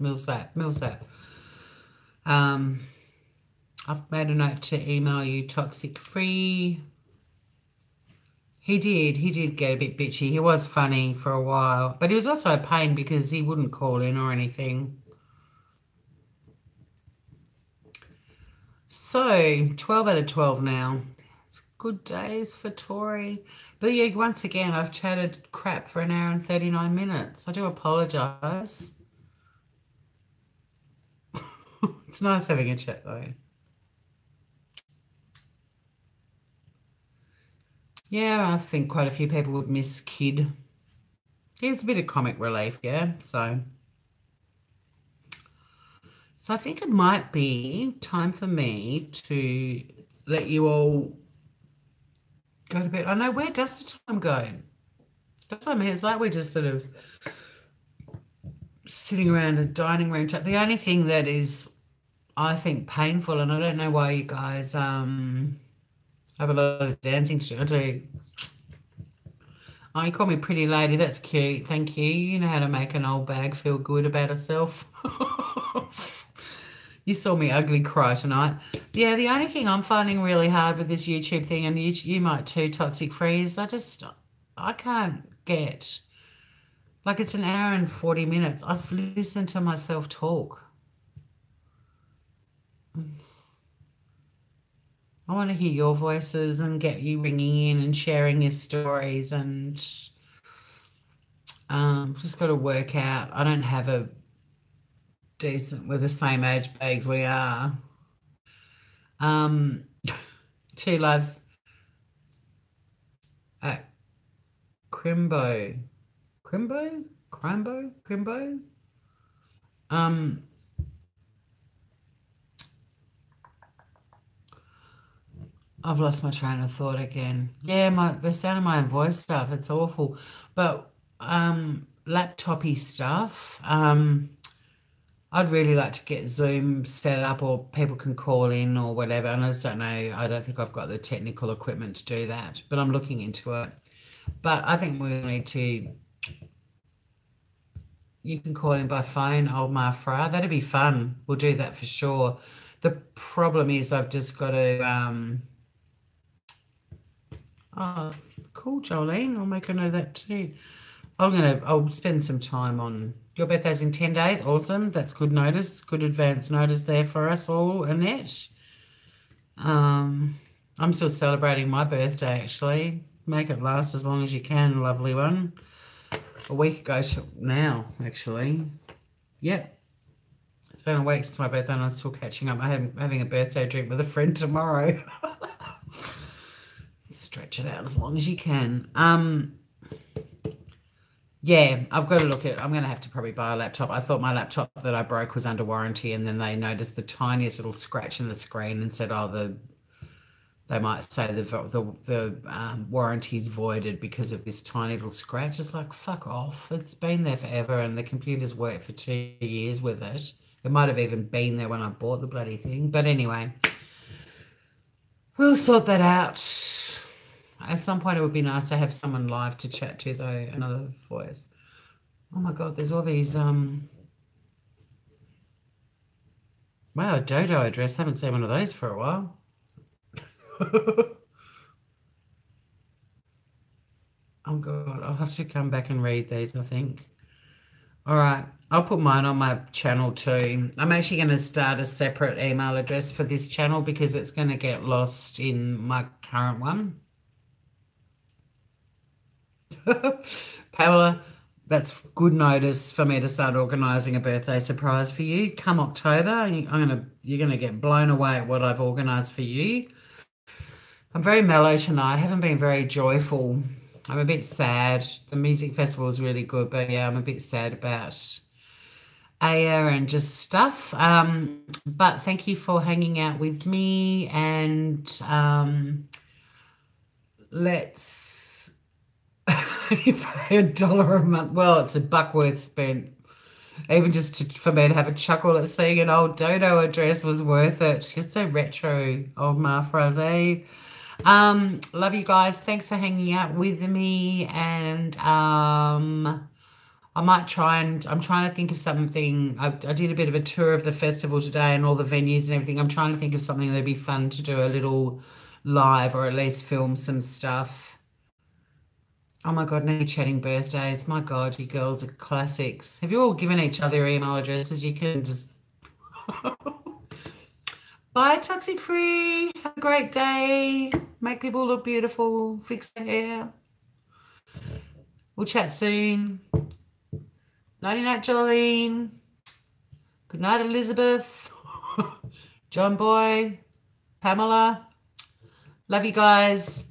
I've made a note to email you toxic free. He did get a bit bitchy. He was funny for a while, but he was also a pain because he wouldn't call in or anything. So 12 out of 12 now. It's good days for Tori. But yeah, once again, I've chatted crap for 1 hour and 39 minutes. I do apologise. It's nice having a chat though. Yeah, I think quite a few people would miss Kid. He was a bit of comic relief, yeah, so I think it might be time for me to let you all go to bed. I know, where does the time go? That's what I mean. It's like we're just sort of sitting around a dining room type. The only thing that is, I think, painful, and I don't know why you guys have a lot of dancing to do. I do. Oh, you call me pretty lady. That's cute. Thank you. You know how to make an old bag feel good about herself. You saw me ugly cry tonight. Yeah, the only thing I'm finding really hard with this YouTube thing, and you might too, Toxic Free, is I can't get, like, it's an hour and 40 minutes. I've listened to myself talk. I want to hear your voices and get you ringing in and sharing your stories, and just got to work out. I don't have a decent, we're the same age bags we are. Two Lives at Crimbo. I've lost my train of thought again. Yeah, the sound of my own voice stuff, it's awful. But laptopy stuff, I'd really like to get Zoom set up, or people can call in or whatever. And I just don't know. I don't think I've got the technical equipment to do that, but I'm looking into it. But I think we need to, you can call in by phone, old Mafra. That'd be fun. We'll do that for sure. The problem is I've just got to, oh, cool, Jolene. I'll make a note of that too. I'll spend some time on, your birthday's in 10 days. Awesome. That's good notice. Good advance notice there for us all, Annette. I'm still celebrating my birthday, actually. Make it last as long as you can, lovely one. A week ago now, actually. Yep. It's been a week since my birthday and I'm still catching up. I'm having a birthday drink with a friend tomorrow. Stretch it out as long as you can. Yeah, I've got to look at, I'm going to have to probably buy a laptop. I thought my laptop that I broke was under warranty, and then they noticed the tiniest little scratch in the screen and said, oh, they might say the warranty's voided because of this tiny little scratch. It's like, fuck off. It's been there forever, and the computer's worked for 2 years with it. It might have even been there when I bought the bloody thing. But anyway, we'll sort that out. At some point, it would be nice to have someone live to chat to, though, another voice. Oh, my God, there's all these... Wow, a dodo address. Haven't seen one of those for a while. Oh, God, I'll have to come back and read these, I think. All right, I'll put mine on my channel too. I'm actually going to start a separate email address for this channel because it's going to get lost in my current one. Pamela, that's good notice for me to start organising a birthday surprise for you. Come October, you're gonna get blown away at what I've organised for you. I'm very mellow tonight. I haven't been very joyful. I'm a bit sad. The music festival is really good, but yeah, I'm a bit sad about Aya and just stuff. But thank you for hanging out with me, and let's pay $1 a month. Well, it's $1 worth spent. Even just for me to have a chuckle at seeing an old dodo address was worth it. You're so retro, old Marfraze. Love you guys. Thanks for hanging out with me. And I might try and, I'm trying to think of something. I did a bit of a tour of the festival today and all the venues and everything. I'm trying to think of something that'd be fun to do a little live, or at least film some stuff. Oh my God, now chatting birthdays. My God, you girls are classics. Have you all given each other your email addresses? You can just... Bye, Toxic Free. Have a great day. Make people look beautiful. Fix their hair. We'll chat soon. Nighty night, Jolene. Good night, Elizabeth. John Boy. Pamela. Love you guys.